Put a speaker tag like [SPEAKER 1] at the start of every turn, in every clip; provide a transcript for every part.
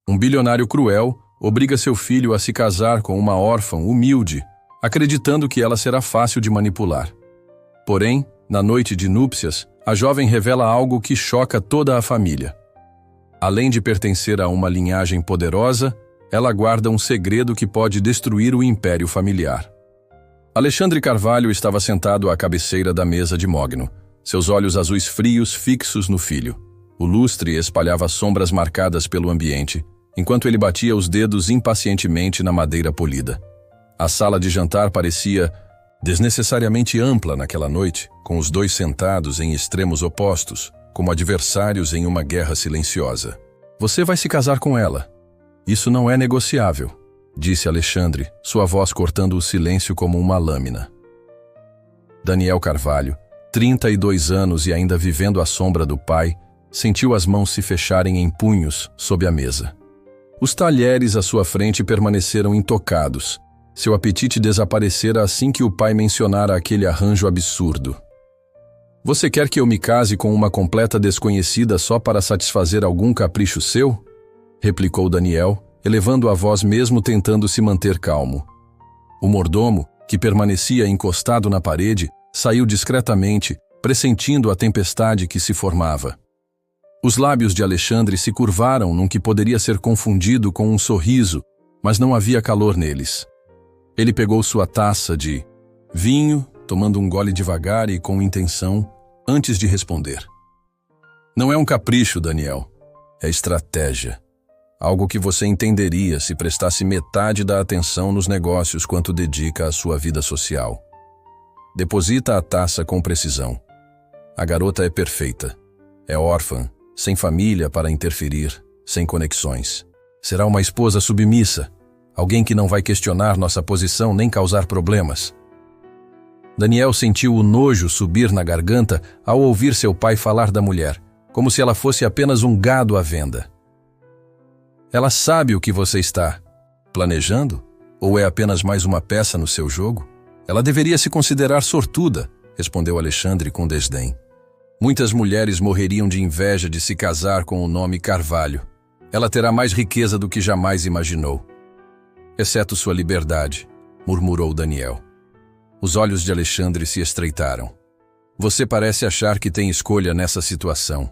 [SPEAKER 1] Um bilionário cruel obriga seu filho a se casar com uma órfã humilde, acreditando que ela será fácil de manipular. Porém, na noite de núpcias, a jovem revela algo que choca toda a família. Além de pertencer a uma linhagem poderosa, ela guarda um segredo que pode destruir o império familiar. Alexandre Carvalho estava sentado à cabeceira da mesa de mogno, seus olhos azuis frios fixos no filho. O lustre espalhava sombras marcadas pelo ambiente, enquanto ele batia os dedos impacientemente na madeira polida. A sala de jantar parecia desnecessariamente ampla naquela noite, com os dois sentados em extremos opostos, como adversários em uma guerra silenciosa. Você vai se casar com ela. Isso não é negociável, disse Alexandre, sua voz cortando o silêncio como uma lâmina. Daniel Carvalho, 32 anos e ainda vivendo à sombra do pai, sentiu as mãos se fecharem em punhos sob a mesa. Os talheres à sua frente permaneceram intocados. Seu apetite desaparecera assim que o pai mencionara aquele arranjo absurdo. Você quer que eu me case com uma completa desconhecida só para satisfazer algum capricho seu? Replicou Daniel, elevando a voz mesmo tentando se manter calmo. O mordomo, que permanecia encostado na parede, saiu discretamente, pressentindo a tempestade que se formava. Os lábios de Alexandre se curvaram num que poderia ser confundido com um sorriso, mas não havia calor neles. Ele pegou sua taça de vinho, tomando um gole devagar e com intenção, antes de responder. Não é um capricho, Daniel. É estratégia. Algo que você entenderia se prestasse metade da atenção nos negócios quanto dedica à sua vida social. Deposita a taça com precisão. A garota é perfeita. É órfã, sem família para interferir, sem conexões. Será uma esposa submissa, alguém que não vai questionar nossa posição nem causar problemas. Daniel sentiu o nojo subir na garganta ao ouvir seu pai falar da mulher, como se ela fosse apenas um gado à venda. Ela sabe o que você está planejando? Ou é apenas mais uma peça no seu jogo? Ela deveria se considerar sortuda, respondeu Alexandre com desdém. Muitas mulheres morreriam de inveja de se casar com o nome Carvalho. Ela terá mais riqueza do que jamais imaginou. Exceto sua liberdade, murmurou Daniel. Os olhos de Alexandre se estreitaram. Você parece achar que tem escolha nessa situação.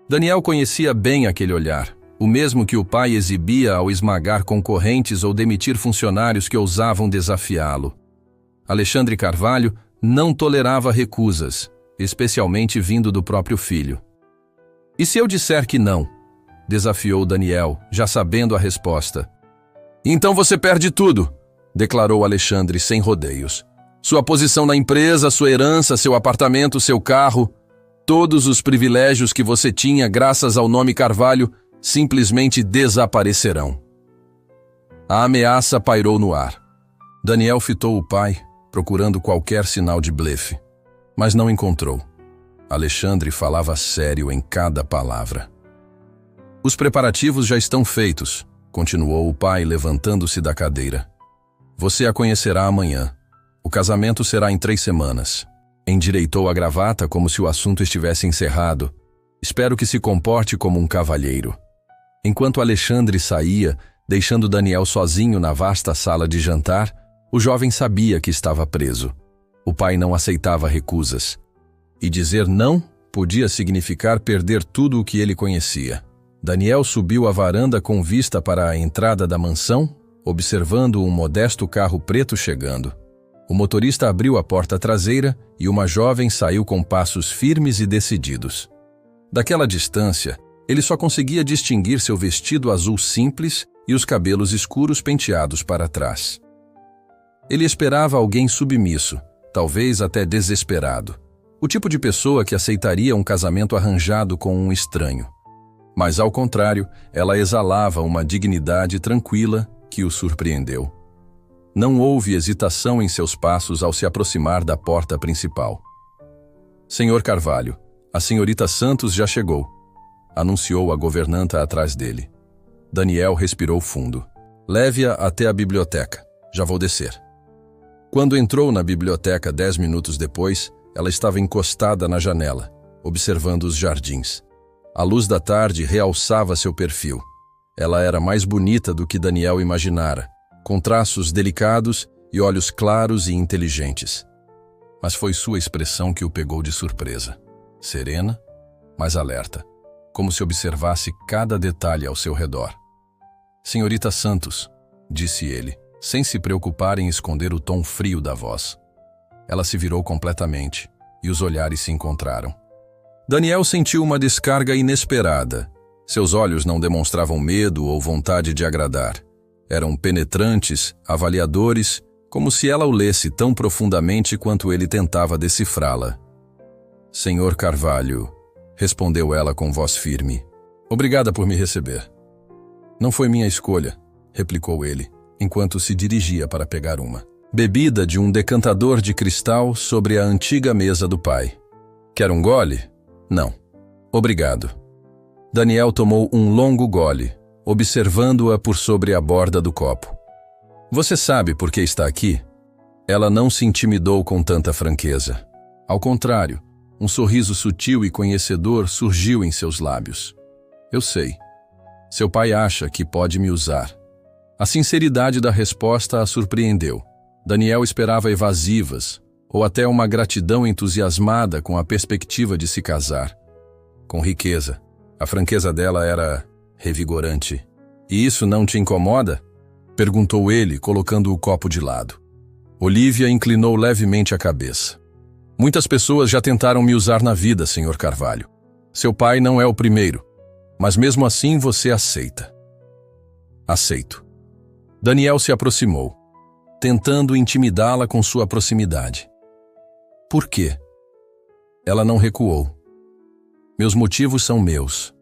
[SPEAKER 1] Daniel conhecia bem aquele olhar, o mesmo que o pai exibia ao esmagar concorrentes ou demitir funcionários que ousavam desafiá-lo. Alexandre Carvalho não tolerava recusas, especialmente vindo do próprio filho. E se eu disser que não? Desafiou Daniel, já sabendo a resposta. Então você perde tudo, declarou Alexandre sem rodeios. Sua posição na empresa, sua herança, seu apartamento, seu carro, todos os privilégios que você tinha graças ao nome Carvalho simplesmente desaparecerão. A ameaça pairou no ar. Daniel fitou o pai, procurando qualquer sinal de blefe, mas não encontrou. Alexandre falava sério em cada palavra. Os preparativos já estão feitos, continuou o pai levantando-se da cadeira. Você a conhecerá amanhã. O casamento será em 3 semanas. Endireitou a gravata como se o assunto estivesse encerrado. Espero que se comporte como um cavalheiro. Enquanto Alexandre saía, deixando Daniel sozinho na vasta sala de jantar, o jovem sabia que estava preso. O pai não aceitava recusas. E dizer não podia significar perder tudo o que ele conhecia. Daniel subiu à varanda com vista para a entrada da mansão, observando um modesto carro preto chegando. O motorista abriu a porta traseira e uma jovem saiu com passos firmes e decididos. Daquela distância, ele só conseguia distinguir seu vestido azul simples e os cabelos escuros penteados para trás. Ele esperava alguém submisso, talvez até desesperado. O tipo de pessoa que aceitaria um casamento arranjado com um estranho. Mas, ao contrário, ela exalava uma dignidade tranquila que o surpreendeu. Não houve hesitação em seus passos ao se aproximar da porta principal. Senhor Carvalho, a senhorita Santos já chegou, anunciou a governanta atrás dele. Daniel respirou fundo. Leve-a até a biblioteca. Já vou descer. Quando entrou na biblioteca 10 minutos depois, ela estava encostada na janela, observando os jardins. A luz da tarde realçava seu perfil. Ela era mais bonita do que Daniel imaginara, com traços delicados e olhos claros e inteligentes. Mas foi sua expressão que o pegou de surpresa. Serena, mas alerta, como se observasse cada detalhe ao seu redor. "Senhorita Santos", disse ele, sem se preocupar em esconder o tom frio da voz. Ela se virou completamente, e os olhares se encontraram. Daniel sentiu uma descarga inesperada. Seus olhos não demonstravam medo ou vontade de agradar. Eram penetrantes, avaliadores, como se ela o lesse tão profundamente quanto ele tentava decifrá-la. "Senhor Carvalho", respondeu ela com voz firme. "Obrigada por me receber." "Não foi minha escolha", replicou ele, enquanto se dirigia para pegar uma bebida de um decantador de cristal sobre a antiga mesa do pai. "Quer um gole?" "Não. Obrigado." Daniel tomou um longo gole, observando-a por sobre a borda do copo. "Você sabe por que está aqui?" Ela não se intimidou com tanta franqueza. Ao contrário, um sorriso sutil e conhecedor surgiu em seus lábios. "Eu sei. Seu pai acha que pode me usar." A sinceridade da resposta a surpreendeu. Daniel esperava evasivas, ou até uma gratidão entusiasmada com a perspectiva de se casar. Com riqueza. A franqueza dela era revigorante. "E isso não te incomoda?" perguntou ele, colocando o copo de lado. Olívia inclinou levemente a cabeça. "Muitas pessoas já tentaram me usar na vida, Sr. Carvalho. Seu pai não é o primeiro, mas mesmo assim você aceita." "Aceito." Daniel se aproximou, tentando intimidá-la com sua proximidade. "Por quê?" Ela não recuou. "Meus motivos são meus."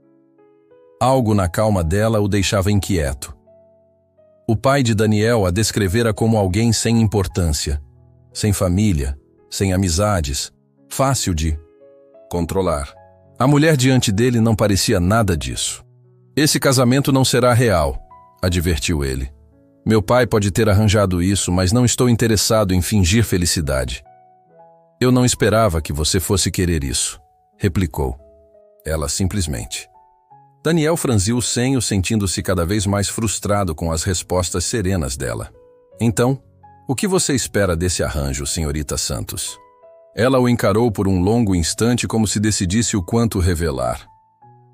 [SPEAKER 1] Algo na calma dela o deixava inquieto. O pai de Daniel a descrevera como alguém sem importância, sem família, sem amizades, fácil de controlar. A mulher diante dele não parecia nada disso. "Esse casamento não será real", advertiu ele. "Meu pai pode ter arranjado isso, mas não estou interessado em fingir felicidade." "Eu não esperava que você fosse querer isso", replicou. Ela simplesmente. Daniel franziu o senho, sentindo-se cada vez mais frustrado com as respostas serenas dela. "Então, o que você espera desse arranjo, senhorita Santos?" Ela o encarou por um longo instante como se decidisse o quanto revelar.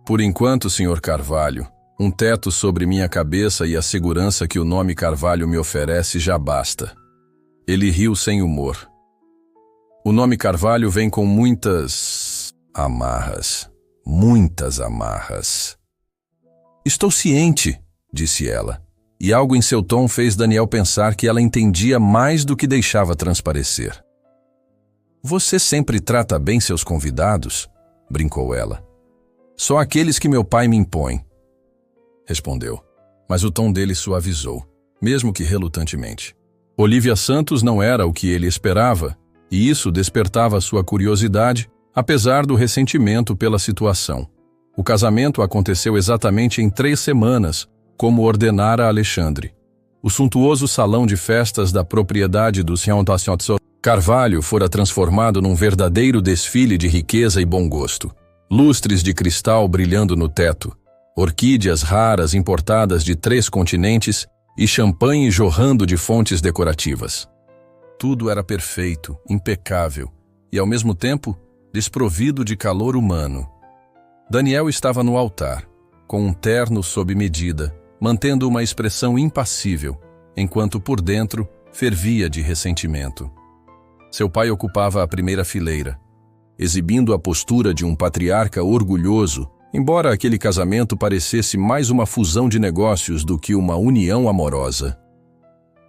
[SPEAKER 1] "Por enquanto, Sr. Carvalho, um teto sobre minha cabeça e a segurança que o nome Carvalho me oferece já basta." Ele riu sem humor. "O nome Carvalho vem com muitas amarras. Muitas amarras." "Estou ciente", disse ela, e algo em seu tom fez Daniel pensar que ela entendia mais do que deixava transparecer. "Você sempre trata bem seus convidados?", brincou ela. "Só aqueles que meu pai me impõe", respondeu, mas o tom dele suavizou, mesmo que relutantemente. Olívia Santos não era o que ele esperava, e isso despertava sua curiosidade, apesar do ressentimento pela situação. O casamento aconteceu exatamente em 3 semanas, como ordenara Alexandre. O suntuoso salão de festas da propriedade dos Carvalho fora transformado num verdadeiro desfile de riqueza e bom gosto. Lustres de cristal brilhando no teto, orquídeas raras importadas de 3 continentes e champanhe jorrando de fontes decorativas. Tudo era perfeito, impecável e, ao mesmo tempo, desprovido de calor humano. Daniel estava no altar, com um terno sob medida, mantendo uma expressão impassível, enquanto por dentro fervia de ressentimento. Seu pai ocupava a primeira fileira, exibindo a postura de um patriarca orgulhoso, embora aquele casamento parecesse mais uma fusão de negócios do que uma união amorosa.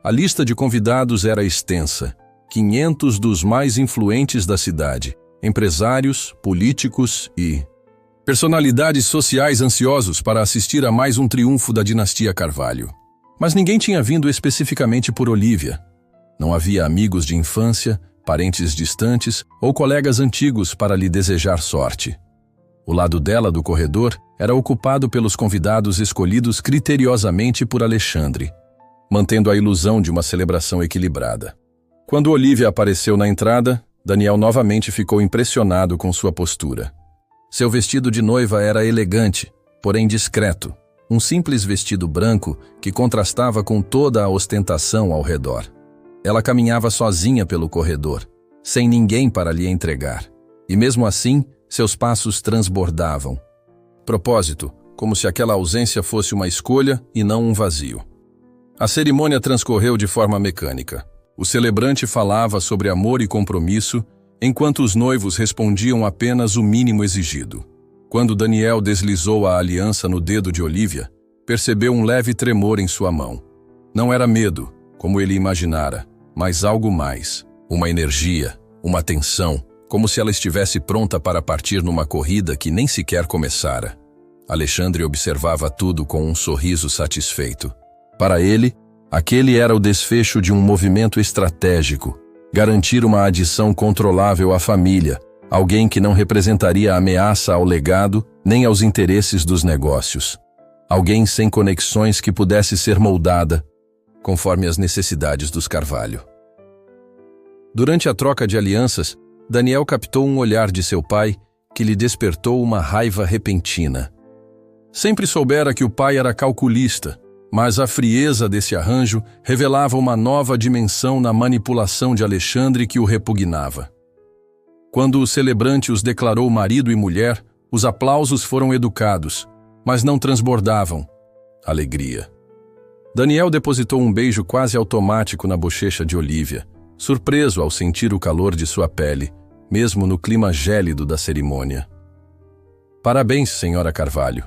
[SPEAKER 1] A lista de convidados era extensa, 500 dos mais influentes da cidade, empresários, políticos e personalidades sociais ansiosos para assistir a mais um triunfo da dinastia Carvalho. Mas ninguém tinha vindo especificamente por Olívia. Não havia amigos de infância, parentes distantes ou colegas antigos para lhe desejar sorte. O lado dela do corredor era ocupado pelos convidados escolhidos criteriosamente por Alexandre, mantendo a ilusão de uma celebração equilibrada. Quando Olívia apareceu na entrada, Daniel novamente ficou impressionado com sua postura. Seu vestido de noiva era elegante, porém discreto, um simples vestido branco que contrastava com toda a ostentação ao redor. Ela caminhava sozinha pelo corredor, sem ninguém para lhe entregar. E mesmo assim, seus passos transbordavam. Propósito, como se aquela ausência fosse uma escolha e não um vazio. A cerimônia transcorreu de forma mecânica. O celebrante falava sobre amor e compromisso, enquanto os noivos respondiam apenas o mínimo exigido. Quando Daniel deslizou a aliança no dedo de Olivia, percebeu um leve tremor em sua mão. Não era medo, como ele imaginara, mas algo mais. Uma energia, uma tensão, como se ela estivesse pronta para partir numa corrida que nem sequer começara. Alexandre observava tudo com um sorriso satisfeito. Para ele, aquele era o desfecho de um movimento estratégico, garantir uma adição controlável à família, alguém que não representaria ameaça ao legado nem aos interesses dos negócios. Alguém sem conexões que pudesse ser moldada, conforme as necessidades dos Carvalho. Durante a troca de alianças, Daniel captou um olhar de seu pai que lhe despertou uma raiva repentina. Sempre soubera que o pai era calculista, mas a frieza desse arranjo revelava uma nova dimensão na manipulação de Alexandre que o repugnava. Quando o celebrante os declarou marido e mulher, os aplausos foram educados, mas não transbordavam alegria. Daniel depositou um beijo quase automático na bochecha de Olivia, surpreso ao sentir o calor de sua pele, mesmo no clima gélido da cerimônia. "Parabéns, senhora Carvalho",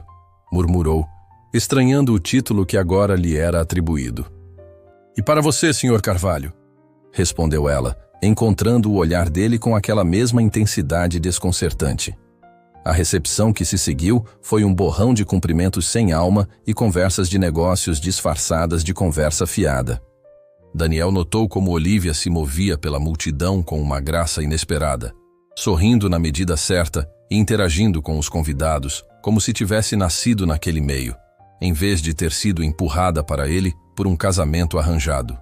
[SPEAKER 1] murmurou, estranhando o título que agora lhe era atribuído. "E para você, senhor Carvalho", respondeu ela, encontrando o olhar dele com aquela mesma intensidade desconcertante. A recepção que se seguiu foi um borrão de cumprimentos sem alma e conversas de negócios disfarçadas de conversa fiada. Daniel notou como Olivia se movia pela multidão com uma graça inesperada, sorrindo na medida certa e interagindo com os convidados, como se tivesse nascido naquele meio, em vez de ter sido empurrada para ele por um casamento arranjado.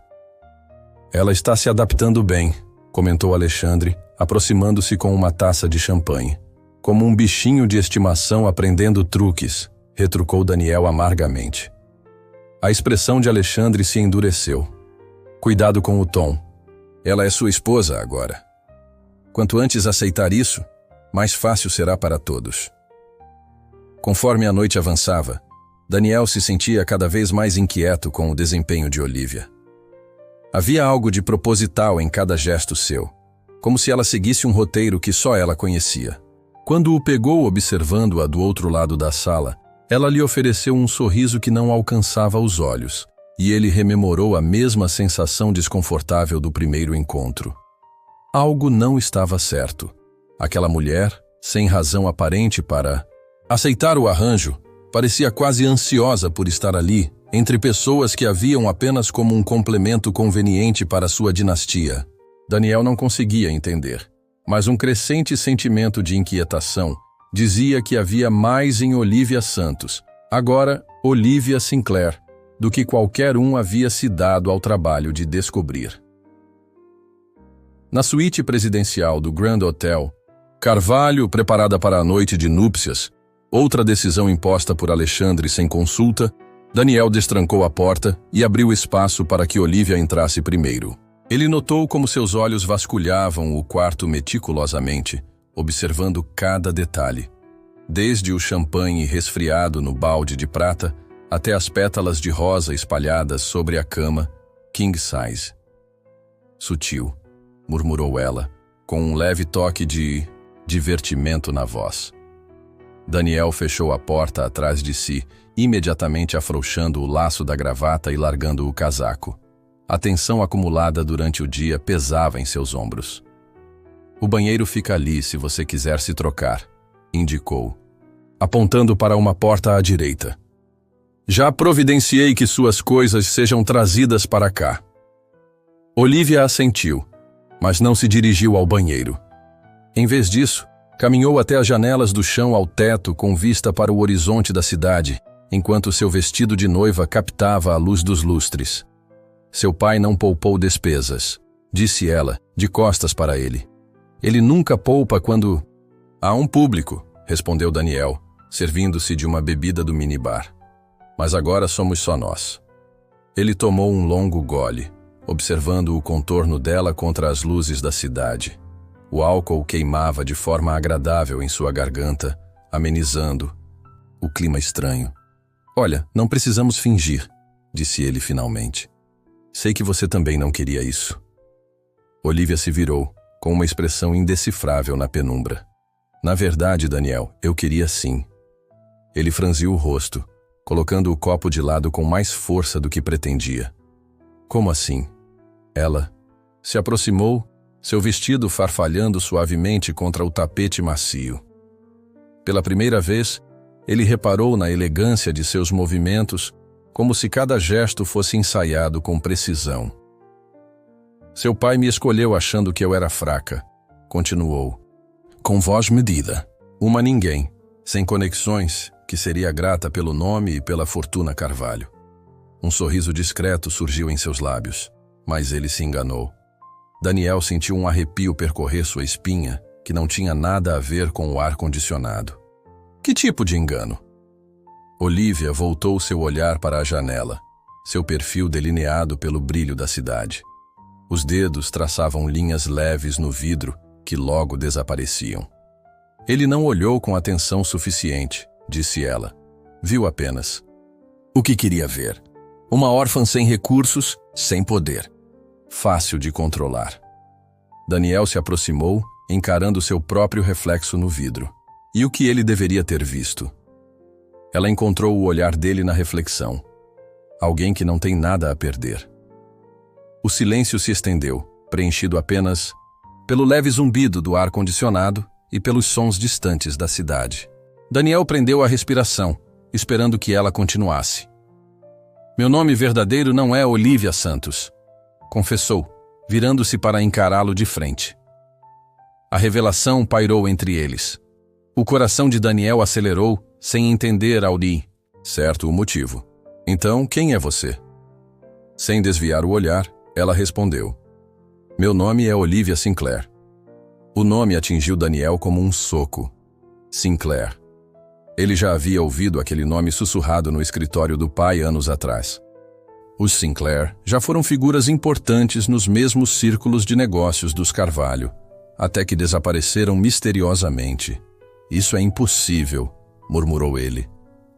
[SPEAKER 1] "Ela está se adaptando bem", comentou Alexandre, aproximando-se com uma taça de champanhe. "Como um bichinho de estimação aprendendo truques", retrucou Daniel amargamente. A expressão de Alexandre se endureceu. "Cuidado com o tom. Ela é sua esposa agora. Quanto antes aceitar isso, mais fácil será para todos." Conforme a noite avançava, Daniel se sentia cada vez mais inquieto com o desempenho de Olivia. Havia algo de proposital em cada gesto seu, como se ela seguisse um roteiro que só ela conhecia. Quando o pegou observando-a do outro lado da sala, ela lhe ofereceu um sorriso que não alcançava os olhos, e ele rememorou a mesma sensação desconfortável do primeiro encontro. Algo não estava certo. Aquela mulher, sem razão aparente para aceitar o arranjo, parecia quase ansiosa por estar ali, entre pessoas que a viam apenas como um complemento conveniente para sua dinastia. Daniel não conseguia entender, mas um crescente sentimento de inquietação dizia que havia mais em Olivia Santos, agora Olivia Sinclair, do que qualquer um havia se dado ao trabalho de descobrir. Na suíte presidencial do Grand Hotel, Carvalho, preparada para a noite de núpcias, outra decisão imposta por Alexandre sem consulta, Daniel destrancou a porta e abriu espaço para que Olivia entrasse primeiro. Ele notou como seus olhos vasculhavam o quarto meticulosamente, observando cada detalhe, desde o champanhe resfriado no balde de prata até as pétalas de rosa espalhadas sobre a cama, king size. "Sutil", murmurou ela, com um leve toque de divertimento na voz. Daniel fechou a porta atrás de si, imediatamente afrouxando o laço da gravata e largando o casaco. A tensão acumulada durante o dia pesava em seus ombros. "O banheiro fica ali se você quiser se trocar", indicou, apontando para uma porta à direita. "Já providenciei que suas coisas sejam trazidas para cá." Olivia assentiu, mas não se dirigiu ao banheiro. Em vez disso, caminhou até as janelas do chão ao teto com vista para o horizonte da cidade, enquanto seu vestido de noiva captava a luz dos lustres. "Seu pai não poupou despesas", disse ela, de costas para ele. "Ele nunca poupa quando..." "Há um público", respondeu Daniel, servindo-se de uma bebida do minibar. Mas agora somos só nós. Ele tomou um longo gole, observando o contorno dela contra as luzes da cidade. O álcool queimava de forma agradável em sua garganta, amenizando o clima estranho. Olha, não precisamos fingir, disse ele finalmente. Sei que você também não queria isso. Olivia se virou, com uma expressão indecifrável na penumbra. Na verdade, Daniel, eu queria sim. Ele franziu o rosto, colocando o copo de lado com mais força do que pretendia. Como assim? Ela se aproximou, seu vestido farfalhando suavemente contra o tapete macio. Pela primeira vez, ele reparou na elegância de seus movimentos, como se cada gesto fosse ensaiado com precisão. Seu pai me escolheu achando que eu era fraca, continuou. Com voz medida, uma ninguém, sem conexões, que seria grata pelo nome e pela fortuna Carvalho. Um sorriso discreto surgiu em seus lábios, mas ele se enganou. Daniel sentiu um arrepio percorrer sua espinha, que não tinha nada a ver com o ar-condicionado. Que tipo de engano? Olivia voltou seu olhar para a janela, seu perfil delineado pelo brilho da cidade. Os dedos traçavam linhas leves no vidro, que logo desapareciam. Ele não olhou com atenção suficiente, disse ela. Viu apenas o que queria ver. Uma órfã sem recursos, sem poder. Fácil de controlar. Daniel se aproximou, encarando seu próprio reflexo no vidro. E o que ele deveria ter visto? Ela encontrou o olhar dele na reflexão. Alguém que não tem nada a perder. O silêncio se estendeu, preenchido apenas pelo leve zumbido do ar-condicionado e pelos sons distantes da cidade. Daniel prendeu a respiração, esperando que ela continuasse. Meu nome verdadeiro não é Olivia Santos, confessou, virando-se para encará-lo de frente. A revelação pairou entre eles. O coração de Daniel acelerou, sem entender certo o motivo. Então, quem é você? Sem desviar o olhar, ela respondeu. Meu nome é Olivia Sinclair. O nome atingiu Daniel como um soco. Sinclair. Ele já havia ouvido aquele nome sussurrado no escritório do pai anos atrás. Os Sinclair já foram figuras importantes nos mesmos círculos de negócios dos Carvalho, até que desapareceram misteriosamente. Isso é impossível, murmurou ele.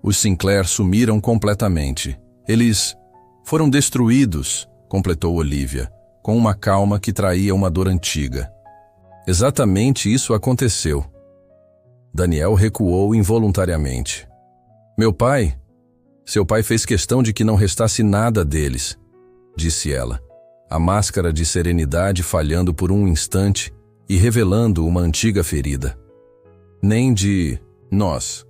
[SPEAKER 1] Os Sinclair sumiram completamente. Eles foram destruídos, completou Olivia, com uma calma que traía uma dor antiga. Exatamente isso aconteceu. Daniel recuou involuntariamente. Meu pai? Seu pai fez questão de que não restasse nada deles, disse ela, a máscara de serenidade falhando por um instante e revelando uma antiga ferida. Nem de nós.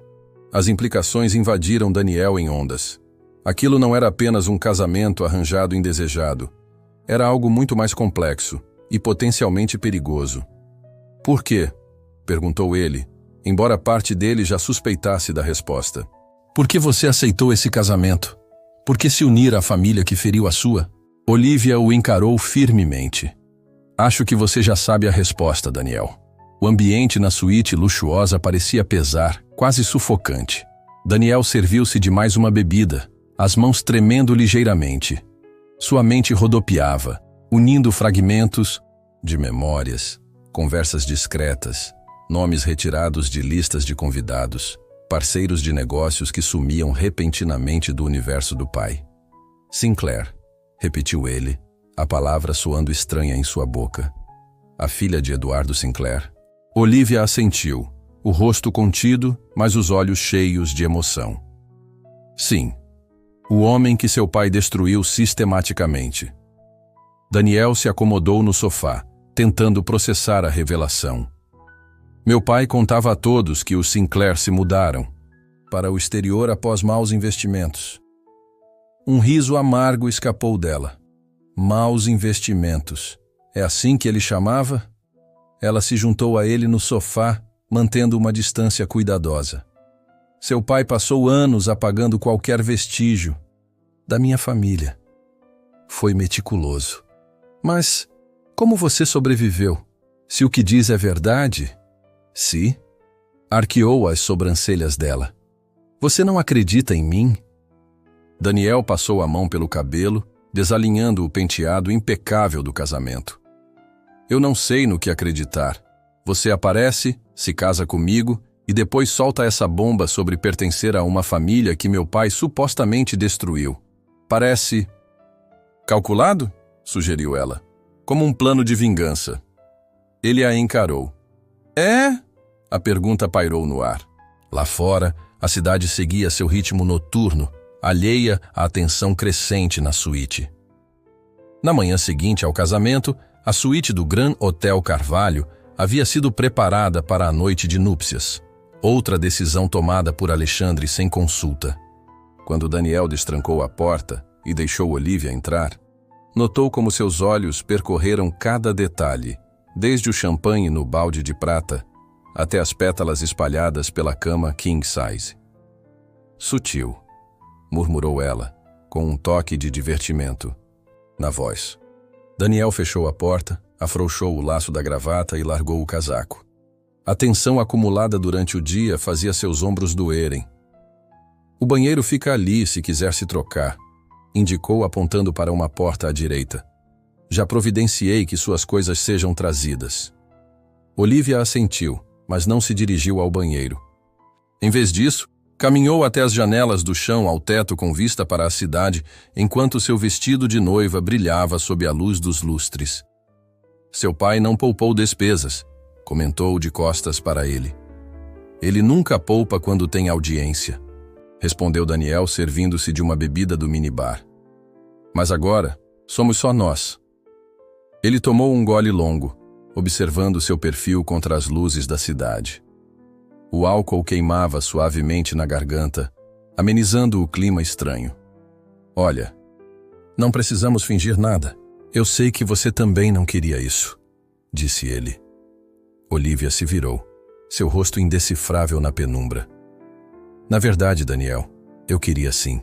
[SPEAKER 1] As implicações invadiram Daniel em ondas. Aquilo não era apenas um casamento arranjado indesejado. Era algo muito mais complexo e potencialmente perigoso. Por quê? Perguntou ele, embora parte dele já suspeitasse da resposta. Por que você aceitou esse casamento? Por que se unir à família que feriu a sua? Olivia o encarou firmemente. Acho que você já sabe a resposta, Daniel. O ambiente na suíte luxuosa parecia pesar, quase sufocante. Daniel serviu-se de mais uma bebida, as mãos tremendo ligeiramente. Sua mente rodopiava, unindo fragmentos de memórias, conversas discretas, nomes retirados de listas de convidados, parceiros de negócios que sumiam repentinamente do universo do pai. Sinclair, repetiu ele, a palavra soando estranha em sua boca. A filha de Eduardo Sinclair. Olivia assentiu, o rosto contido, mas os olhos cheios de emoção. Sim, o homem que seu pai destruiu sistematicamente. Daniel se acomodou no sofá, tentando processar a revelação. Meu pai contava a todos que os Sinclair se mudaram para o exterior após maus investimentos. Um riso amargo escapou dela. Maus investimentos. É assim que ele chamava? Ela se juntou a ele no sofá, mantendo uma distância cuidadosa. Seu pai passou anos apagando qualquer vestígio da minha família. Foi meticuloso. Mas como você sobreviveu? Se o que diz é verdade... Se? Arqueou as sobrancelhas dela. Você não acredita em mim? Daniel passou a mão pelo cabelo, desalinhando o penteado impecável do casamento. Eu não sei no que acreditar. Você aparece, se casa comigo e depois solta essa bomba sobre pertencer a uma família que meu pai supostamente destruiu. Parece... calculado? Sugeriu ela, como um plano de vingança. Ele a encarou. É? A pergunta pairou no ar. Lá fora, a cidade seguia seu ritmo noturno, alheia à tensão crescente na suíte. Na manhã seguinte ao casamento, a suíte do Grand Hotel Carvalho havia sido preparada para a noite de núpcias, outra decisão tomada por Alexandre sem consulta. Quando Daniel destrancou a porta e deixou Olivia entrar, notou como seus olhos percorreram cada detalhe, desde o champanhe no balde de prata até as pétalas espalhadas pela cama king size. Sutil, murmurou ela, com um toque de divertimento na voz. Daniel fechou a porta, afrouxou o laço da gravata e largou o casaco. A tensão acumulada durante o dia fazia seus ombros doerem. O banheiro fica ali se quiser se trocar, indicou apontando para uma porta à direita. Já providenciei que suas coisas sejam trazidas. Olivia assentiu, mas não se dirigiu ao banheiro. Em vez disso, caminhou até as janelas do chão ao teto com vista para a cidade, enquanto seu vestido de noiva brilhava sob a luz dos lustres. Seu pai não poupou despesas, comentou de costas para ele. Ele nunca poupa quando tem audiência, respondeu Daniel, servindo-se de uma bebida do minibar. Mas agora, somos só nós. Ele tomou um gole longo, observando seu perfil contra as luzes da cidade. O álcool queimava suavemente na garganta, amenizando o clima estranho. Olha, não precisamos fingir nada. Eu sei que você também não queria isso, disse ele. Olivia se virou, seu rosto indecifrável na penumbra. Na verdade, Daniel, eu queria sim.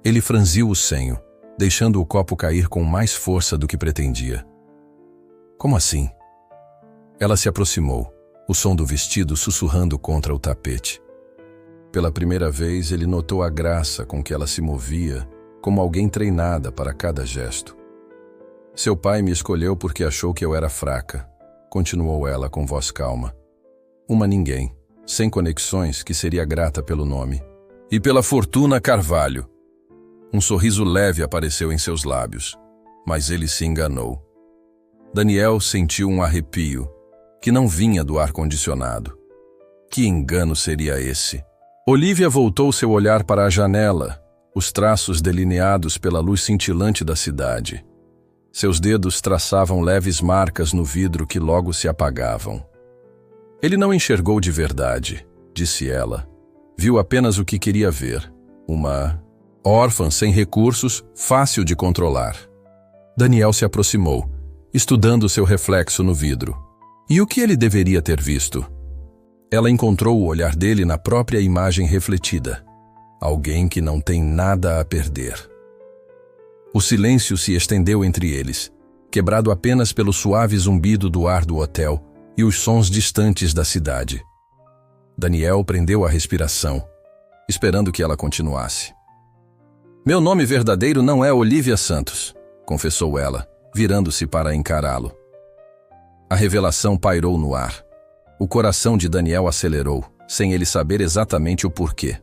[SPEAKER 1] Ele franziu o senho, deixando o copo cair com mais força do que pretendia. Como assim? Ela se aproximou, o som do vestido sussurrando contra o tapete. Pela primeira vez, ele notou a graça com que ela se movia, como alguém treinada para cada gesto. Seu pai me escolheu porque achou que eu era fraca, continuou ela com voz calma. Uma ninguém, sem conexões, que seria grata pelo nome. E pela fortuna Carvalho. Um sorriso leve apareceu em seus lábios, mas ele se enganou. Daniel sentiu um arrepio, que não vinha do ar-condicionado. Que engano seria esse? Olivia voltou seu olhar para a janela, os traços delineados pela luz cintilante da cidade. Seus dedos traçavam leves marcas no vidro que logo se apagavam. Ele não enxergou de verdade, disse ela. Viu apenas o que queria ver. Uma órfã sem recursos, fácil de controlar. Daniel se aproximou, estudando seu reflexo no vidro. E o que ele deveria ter visto? Ela encontrou o olhar dele na própria imagem refletida. Alguém que não tem nada a perder. O silêncio se estendeu entre eles, quebrado apenas pelo suave zumbido do ar do hotel e os sons distantes da cidade. Daniel prendeu a respiração, esperando que ela continuasse. Meu nome verdadeiro não é Olivia Santos, confessou ela, virando-se para encará-lo. A revelação pairou no ar. O coração de Daniel acelerou, sem ele saber exatamente o porquê.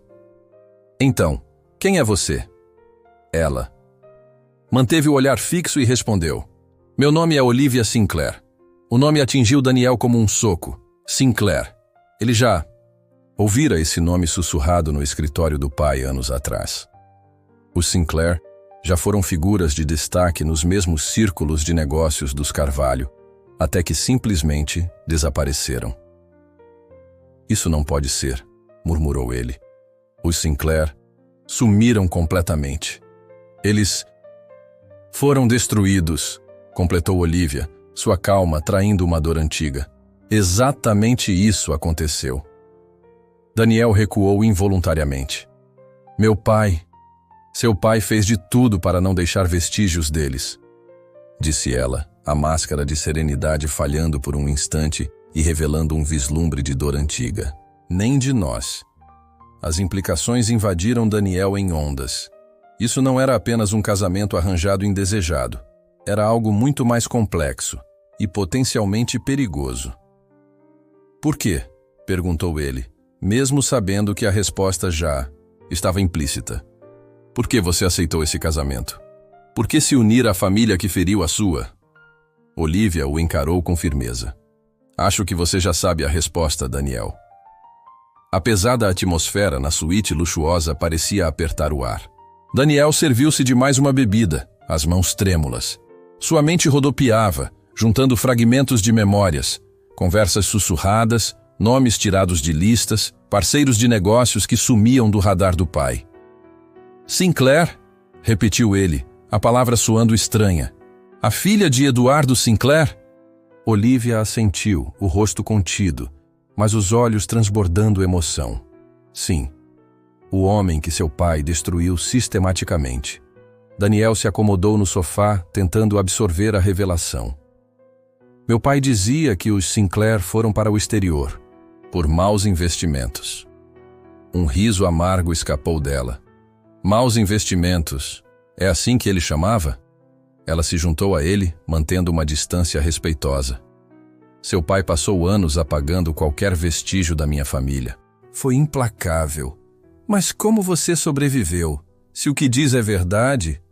[SPEAKER 1] Então, quem é você? Ela. Manteve o olhar fixo e respondeu. Meu nome é Olivia Sinclair. O nome atingiu Daniel como um soco. Sinclair. Ele já ouvira esse nome sussurrado no escritório do pai anos atrás. Os Sinclair já foram figuras de destaque nos mesmos círculos de negócios dos Carvalho, até que simplesmente desapareceram. Isso não pode ser, murmurou ele. Os Sinclair sumiram completamente. Eles foram destruídos, completou Olivia, sua calma traindo uma dor antiga. Exatamente isso aconteceu. Daniel recuou involuntariamente. Seu pai fez de tudo para não deixar vestígios deles, disse ela, a máscara de serenidade falhando por um instante e revelando um vislumbre de dor antiga. Nem de nós. as implicações invadiram Daniel em ondas. Isso não era apenas um casamento arranjado indesejado. Era algo muito mais complexo e potencialmente perigoso. Por quê? Perguntou ele, mesmo sabendo que a resposta já estava implícita. Por que você aceitou esse casamento? Por que se unir à família que feriu a sua? Olivia o encarou com firmeza. Acho que você já sabe a resposta, Daniel. A pesada atmosfera na suíte luxuosa parecia apertar o ar. Daniel serviu-se de mais uma bebida, as mãos trêmulas. Sua mente rodopiava, juntando fragmentos de memórias, conversas sussurradas, nomes tirados de listas, parceiros de negócios que sumiam do radar do pai. Sinclair, repetiu ele, a palavra soando estranha. A filha de Eduardo Sinclair? Olivia assentiu, o rosto contido, mas os olhos transbordando emoção. Sim, o homem que seu pai destruiu sistematicamente. Daniel se acomodou no sofá, tentando absorver a revelação. Meu pai dizia que os Sinclair foram para o exterior, por maus investimentos. Um riso amargo escapou dela. Maus investimentos, é assim que ele chamava? Ela se juntou a ele, mantendo uma distância respeitosa. Seu pai passou anos apagando qualquer vestígio da minha família. Foi implacável. Mas como você sobreviveu? Se o que diz é verdade...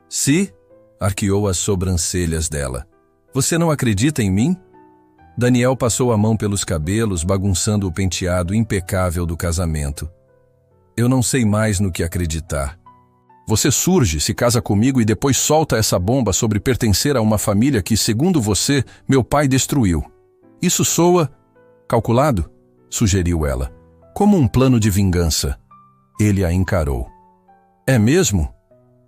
[SPEAKER 1] Se? Arqueou as sobrancelhas dela. Você não acredita em mim? Daniel passou a mão pelos cabelos, bagunçando o penteado impecável do casamento. Eu não sei mais no que acreditar. Você surge, se casa comigo e depois solta essa bomba sobre pertencer a uma família que, segundo você, meu pai destruiu. Isso soa... calculado? Sugeriu ela. Como um plano de vingança. Ele a encarou. É mesmo?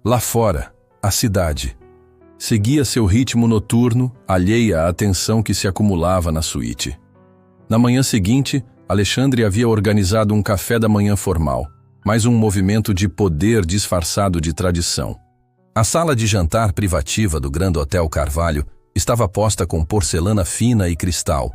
[SPEAKER 1] Lá fora, a cidade. Seguia seu ritmo noturno, alheia à tensão que se acumulava na suíte. Na manhã seguinte, Alexandre havia organizado um café da manhã formal, mais um movimento de poder disfarçado de tradição. A sala de jantar privativa do Grand Hotel Carvalho estava posta com porcelana fina e cristal,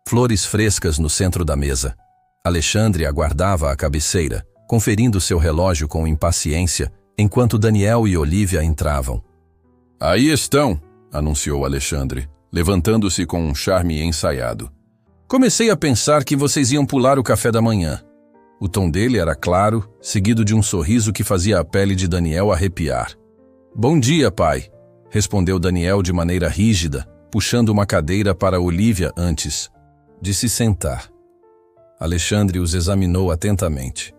[SPEAKER 1] flores frescas no centro da mesa. Alexandre aguardava à cabeceira, conferindo seu relógio com impaciência, enquanto Daniel e Olivia entravam. Aí estão, anunciou Alexandre, levantando-se com um charme ensaiado. Comecei a pensar que vocês iam pular o café da manhã. O tom dele era claro, seguido de um sorriso que fazia a pele de Daniel arrepiar. Bom dia, pai, respondeu Daniel de maneira rígida, puxando uma cadeira para Olivia antes de se sentar. Alexandre os examinou atentamente.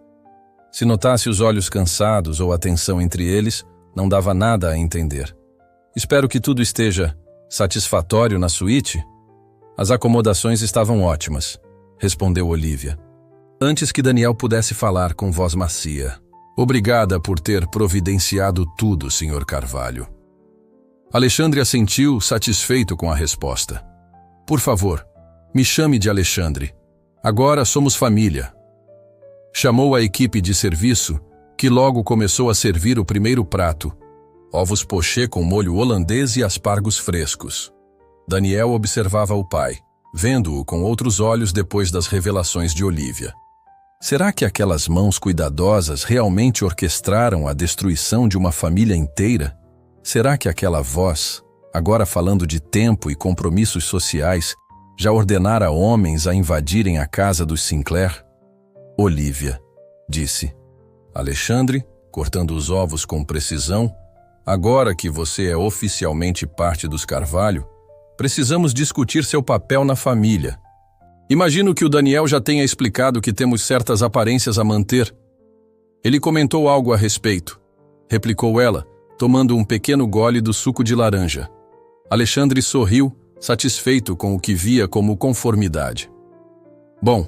[SPEAKER 1] Se notasse os olhos cansados ou a tensão entre eles, não dava nada a entender. Espero que tudo esteja satisfatório na suíte? As acomodações estavam ótimas, respondeu Olivia, antes que Daniel pudesse falar com voz macia. Obrigada por ter providenciado tudo, Sr. Carvalho. Alexandre assentiu, satisfeito com a resposta. Por favor, me chame de Alexandre. Agora somos família. Chamou a equipe de serviço, que logo começou a servir o primeiro prato, ovos pochê com molho holandês e aspargos frescos. Daniel observava o pai, vendo-o com outros olhos depois das revelações de Olivia. Será que aquelas mãos cuidadosas realmente orquestraram a destruição de uma família inteira? Será que aquela voz, agora falando de tempo e compromissos sociais, já ordenara homens a invadirem a casa dos Sinclair? Olivia, disse. Alexandre, cortando os ovos com precisão, agora que você é oficialmente parte dos Carvalho, precisamos discutir seu papel na família. Imagino que o Daniel já tenha explicado que temos certas aparências a manter. Ele comentou algo a respeito, replicou ela, tomando um pequeno gole do suco de laranja. Alexandre sorriu, satisfeito com o que via como conformidade. Bom,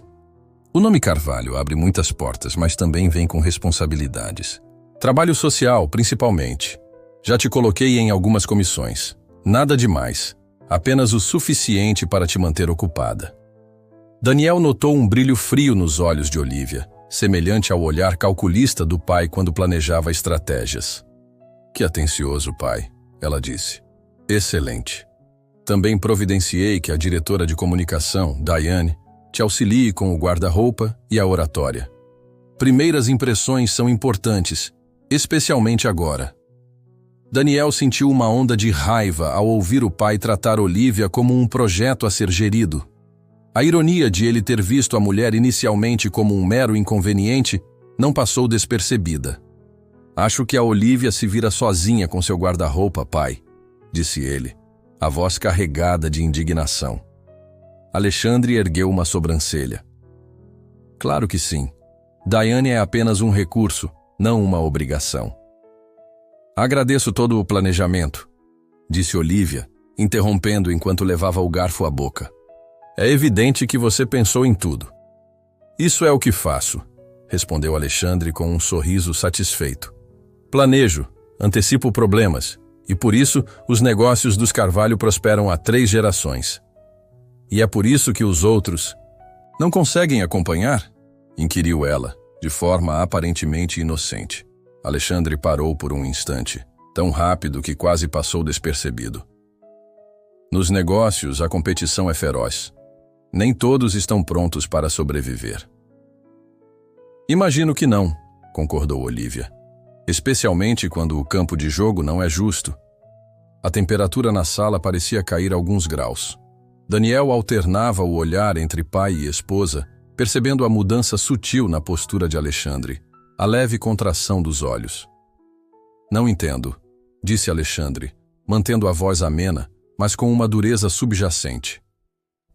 [SPEAKER 1] o nome Carvalho abre muitas portas, mas também vem com responsabilidades. Trabalho social, principalmente. Já te coloquei em algumas comissões. Nada demais. Apenas o suficiente para te manter ocupada. Daniel notou um brilho frio nos olhos de Olivia, semelhante ao olhar calculista do pai quando planejava estratégias. Que atencioso, pai, ela disse. Excelente. Também providenciei que a diretora de comunicação, Diane, te auxilie com o guarda-roupa e a oratória. Primeiras impressões são importantes, especialmente agora. Daniel sentiu uma onda de raiva ao ouvir o pai tratar Olivia como um projeto a ser gerido. A ironia de ele ter visto a mulher inicialmente como um mero inconveniente não passou despercebida. Acho que a Olivia se vira sozinha com seu guarda-roupa, pai, disse ele, a voz carregada de indignação. Alexandre ergueu uma sobrancelha. Claro que sim. Diane é apenas um recurso, não uma obrigação. Agradeço todo o planejamento, disse Olivia, interrompendo enquanto levava o garfo à boca. É evidente que você pensou em tudo. Isso é o que faço, respondeu Alexandre com um sorriso satisfeito. Planejo, antecipo problemas, e por isso os negócios dos Carvalho prosperam há 3 gerações. E é por isso que os outros não conseguem acompanhar? Inquiriu ela, de forma aparentemente inocente. Alexandre parou por um instante, tão rápido que quase passou despercebido. Nos negócios, a competição é feroz. Nem todos estão prontos para sobreviver. Imagino que não, concordou Olivia. Especialmente quando o campo de jogo não é justo. A temperatura na sala parecia cair alguns graus. Daniel alternava o olhar entre pai e esposa, percebendo a mudança sutil na postura de Alexandre, a leve contração dos olhos. Não entendo, disse Alexandre, mantendo a voz amena, mas com uma dureza subjacente.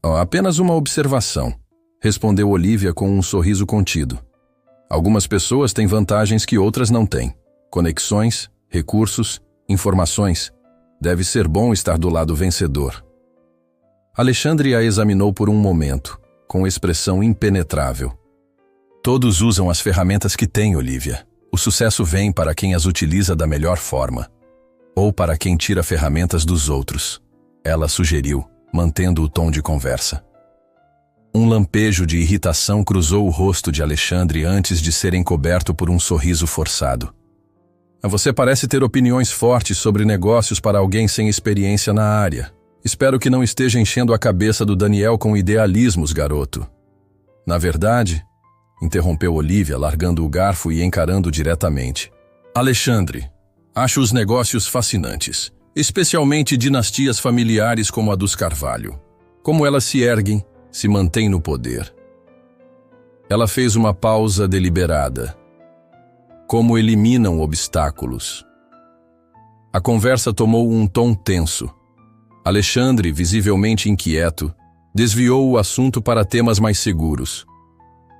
[SPEAKER 1] Apenas uma observação, respondeu Olivia com um sorriso contido. Algumas pessoas têm vantagens que outras não têm. Conexões, recursos, informações. Deve ser bom estar do lado vencedor. Alexandre a examinou por um momento, com expressão impenetrável. Todos usam as ferramentas que têm, Olivia. O sucesso vem para quem as utiliza da melhor forma. Ou para quem tira ferramentas dos outros. Ela sugeriu, mantendo o tom de conversa. Um lampejo de irritação cruzou o rosto de Alexandre antes de ser encoberto por um sorriso forçado. Você parece ter opiniões fortes sobre negócios para alguém sem experiência na área. Espero que não esteja enchendo a cabeça do Daniel com idealismos, garoto. Na verdade, interrompeu Olivia, largando o garfo e encarando diretamente. Alexandre, acho os negócios fascinantes, especialmente dinastias familiares como a dos Carvalho. Como elas se erguem, se mantêm no poder. Ela fez uma pausa deliberada. Como eliminam obstáculos. A conversa tomou um tom tenso. Alexandre, visivelmente inquieto, desviou o assunto para temas mais seguros.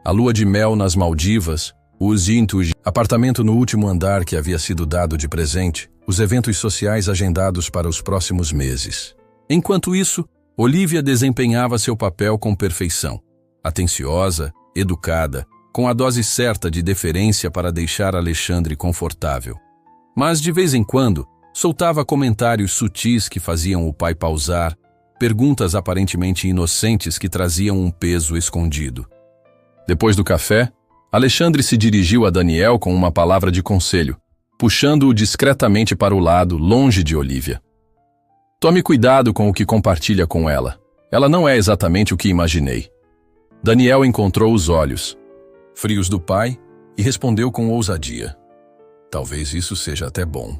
[SPEAKER 1] A lua de mel nas Maldivas, o Zintuj, apartamento no último andar que havia sido dado de presente, os eventos sociais agendados para os próximos meses. Enquanto isso, Olivia desempenhava seu papel com perfeição. Atenciosa, educada, com a dose certa de deferência para deixar Alexandre confortável. Mas, de vez em quando, soltava comentários sutis que faziam o pai pausar, perguntas aparentemente inocentes que traziam um peso escondido. Depois do café, Alexandre se dirigiu a Daniel com uma palavra de conselho, puxando-o discretamente para o lado, longe de Olivia. Tome cuidado com o que compartilha com ela. Ela não é exatamente o que imaginei. Daniel encontrou os olhos frios do pai e respondeu com ousadia. Talvez isso seja até bom.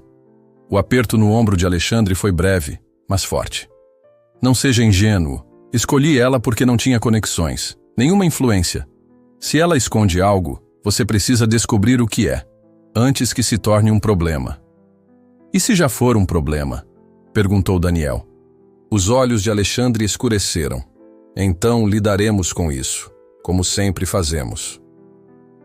[SPEAKER 1] O aperto no ombro de Alexandre foi breve, mas forte. Não seja ingênuo. Escolhi ela porque não tinha conexões, nenhuma influência. Se ela esconde algo, você precisa descobrir o que é, antes que se torne um problema. E se já for um problema? Perguntou Daniel. Os olhos de Alexandre escureceram. Então lidaremos com isso, como sempre fazemos.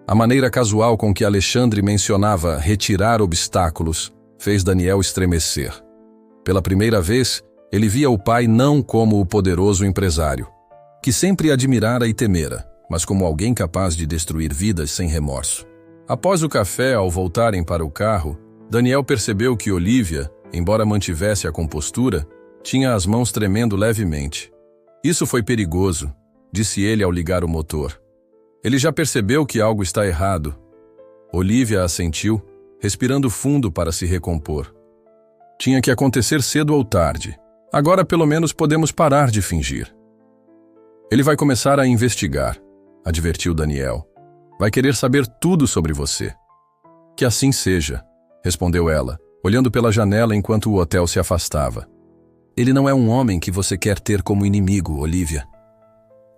[SPEAKER 1] A maneira casual com que Alexandre mencionava retirar obstáculos fez Daniel estremecer. Pela primeira vez, ele via o pai não como o poderoso empresário, que sempre admirara e temera, mas como alguém capaz de destruir vidas sem remorso. Após o café, ao voltarem para o carro, Daniel percebeu que Olivia, embora mantivesse a compostura, tinha as mãos tremendo levemente. Isso foi perigoso, disse ele ao ligar o motor. Ele já percebeu que algo está errado. Olivia assentiu, respirando fundo para se recompor. Tinha que acontecer cedo ou tarde. Agora pelo menos podemos parar de fingir. Ele vai começar a investigar, advertiu Daniel. Vai querer saber tudo sobre você. Que assim seja, respondeu ela, olhando pela janela enquanto o hotel se afastava. Ele não é um homem que você quer ter como inimigo, Olivia.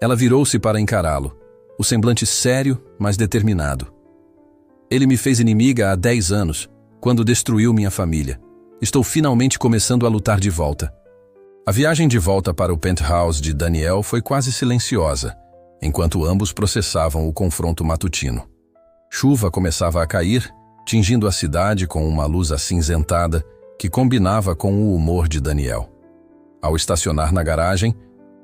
[SPEAKER 1] Ela virou-se para encará-lo, o semblante sério, mas determinado. Ele me fez inimiga há 10 anos, quando destruiu minha família. Estou finalmente começando a lutar de volta. A viagem de volta para o penthouse de Daniel foi quase silenciosa, enquanto ambos processavam o confronto matutino. Chuva começava a cair, tingindo a cidade com uma luz acinzentada que combinava com o humor de Daniel. Ao estacionar na garagem,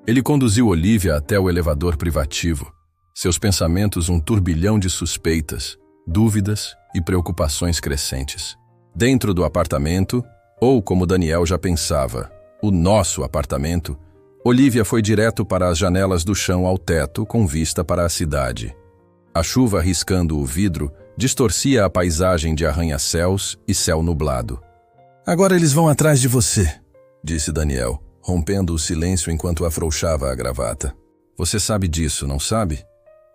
[SPEAKER 1] ele conduziu Olivia até o elevador privativo, seus pensamentos um turbilhão de suspeitas, dúvidas e preocupações crescentes. Dentro do apartamento, ou como Daniel já pensava, o nosso apartamento, Olivia foi direto para as janelas do chão ao teto com vista para a cidade. A chuva riscando o vidro distorcia a paisagem de arranha-céus e céu nublado. "Agora eles vão atrás de você", disse Daniel, rompendo o silêncio enquanto afrouxava a gravata. "Você sabe disso, não sabe?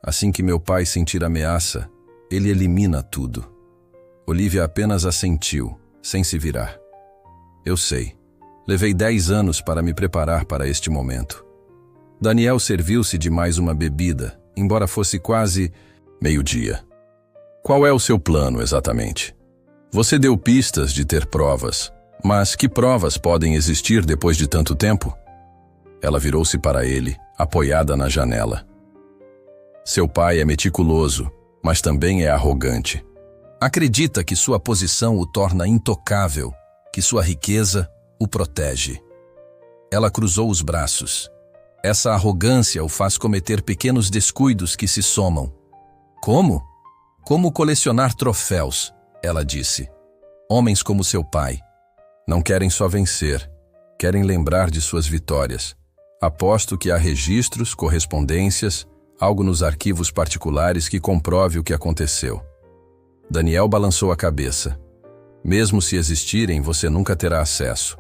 [SPEAKER 1] Assim que meu pai sentir ameaça, ele elimina tudo." Olivia apenas assentiu, sem se virar. "Eu sei. Levei 10 anos para me preparar para este momento." Daniel serviu-se de mais uma bebida, embora fosse quase meio-dia. "Qual é o seu plano, exatamente? Você deu pistas de ter provas, mas que provas podem existir depois de tanto tempo?" Ela virou-se para ele, apoiada na janela. "Seu pai é meticuloso, mas também é arrogante. Acredita que sua posição o torna intocável, que sua riqueza o protege." Ela cruzou os braços. Essa arrogância o faz cometer pequenos descuidos que se somam. "Como? Como colecionar troféus?" ela disse. "Homens como seu pai não querem só vencer, querem lembrar de suas vitórias. Aposto que há registros, correspondências, algo nos arquivos particulares que comprove o que aconteceu." Daniel balançou a cabeça. "Mesmo se existirem, você nunca terá acesso.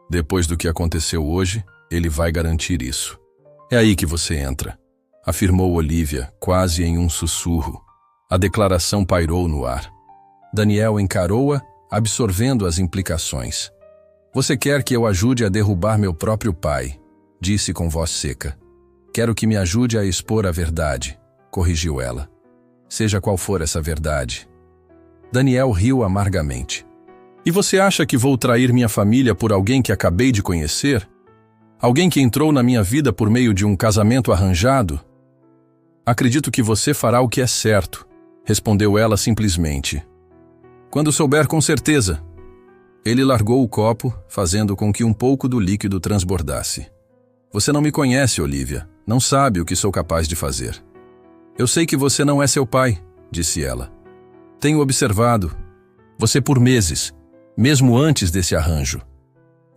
[SPEAKER 1] Depois do que aconteceu hoje, ele vai garantir isso." "É aí que você entra", afirmou Olivia, quase em um sussurro. A declaração pairou no ar. Daniel encarou-a, absorvendo as implicações. "Você quer que eu ajude a derrubar meu próprio pai", disse com voz seca. "Quero que me ajude a expor a verdade", corrigiu ela. "Seja qual for essa verdade." Daniel riu amargamente. "E você acha que vou trair minha família por alguém que acabei de conhecer? Alguém que entrou na minha vida por meio de um casamento arranjado?" "Acredito que você fará o que é certo", respondeu ela simplesmente. "Quando souber com certeza." Ele largou o copo, fazendo com que um pouco do líquido transbordasse. "Você não me conhece, Olivia. Não sabe o que sou capaz de fazer." "Eu sei que você não é seu pai", disse ela. "Tenho observado. Você por meses, mesmo antes desse arranjo.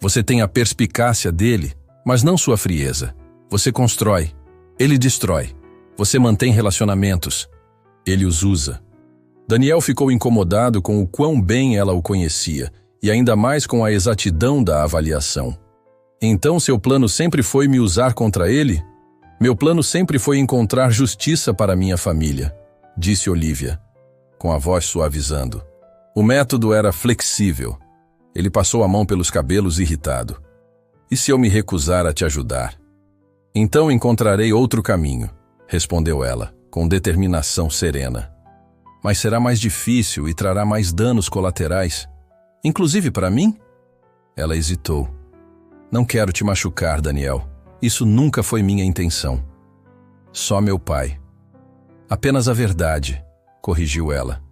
[SPEAKER 1] Você tem a perspicácia dele, mas não sua frieza. Você constrói, ele destrói. Você mantém relacionamentos, ele os usa." Daniel ficou incomodado com o quão bem ela o conhecia, e ainda mais com a exatidão da avaliação. "Então seu plano sempre foi me usar contra ele? Meu plano sempre foi encontrar justiça para minha família", disse Olivia, com a voz suavizando. O método era flexível. Ele passou a mão pelos cabelos irritado. "E se eu me recusar a te ajudar?" "Então encontrarei outro caminho", respondeu ela, com determinação serena. "Mas será mais difícil e trará mais danos colaterais, inclusive para mim?" Ela hesitou. "Não quero te machucar, Daniel. Isso nunca foi minha intenção." "Só meu pai." "Apenas a verdade", corrigiu ela.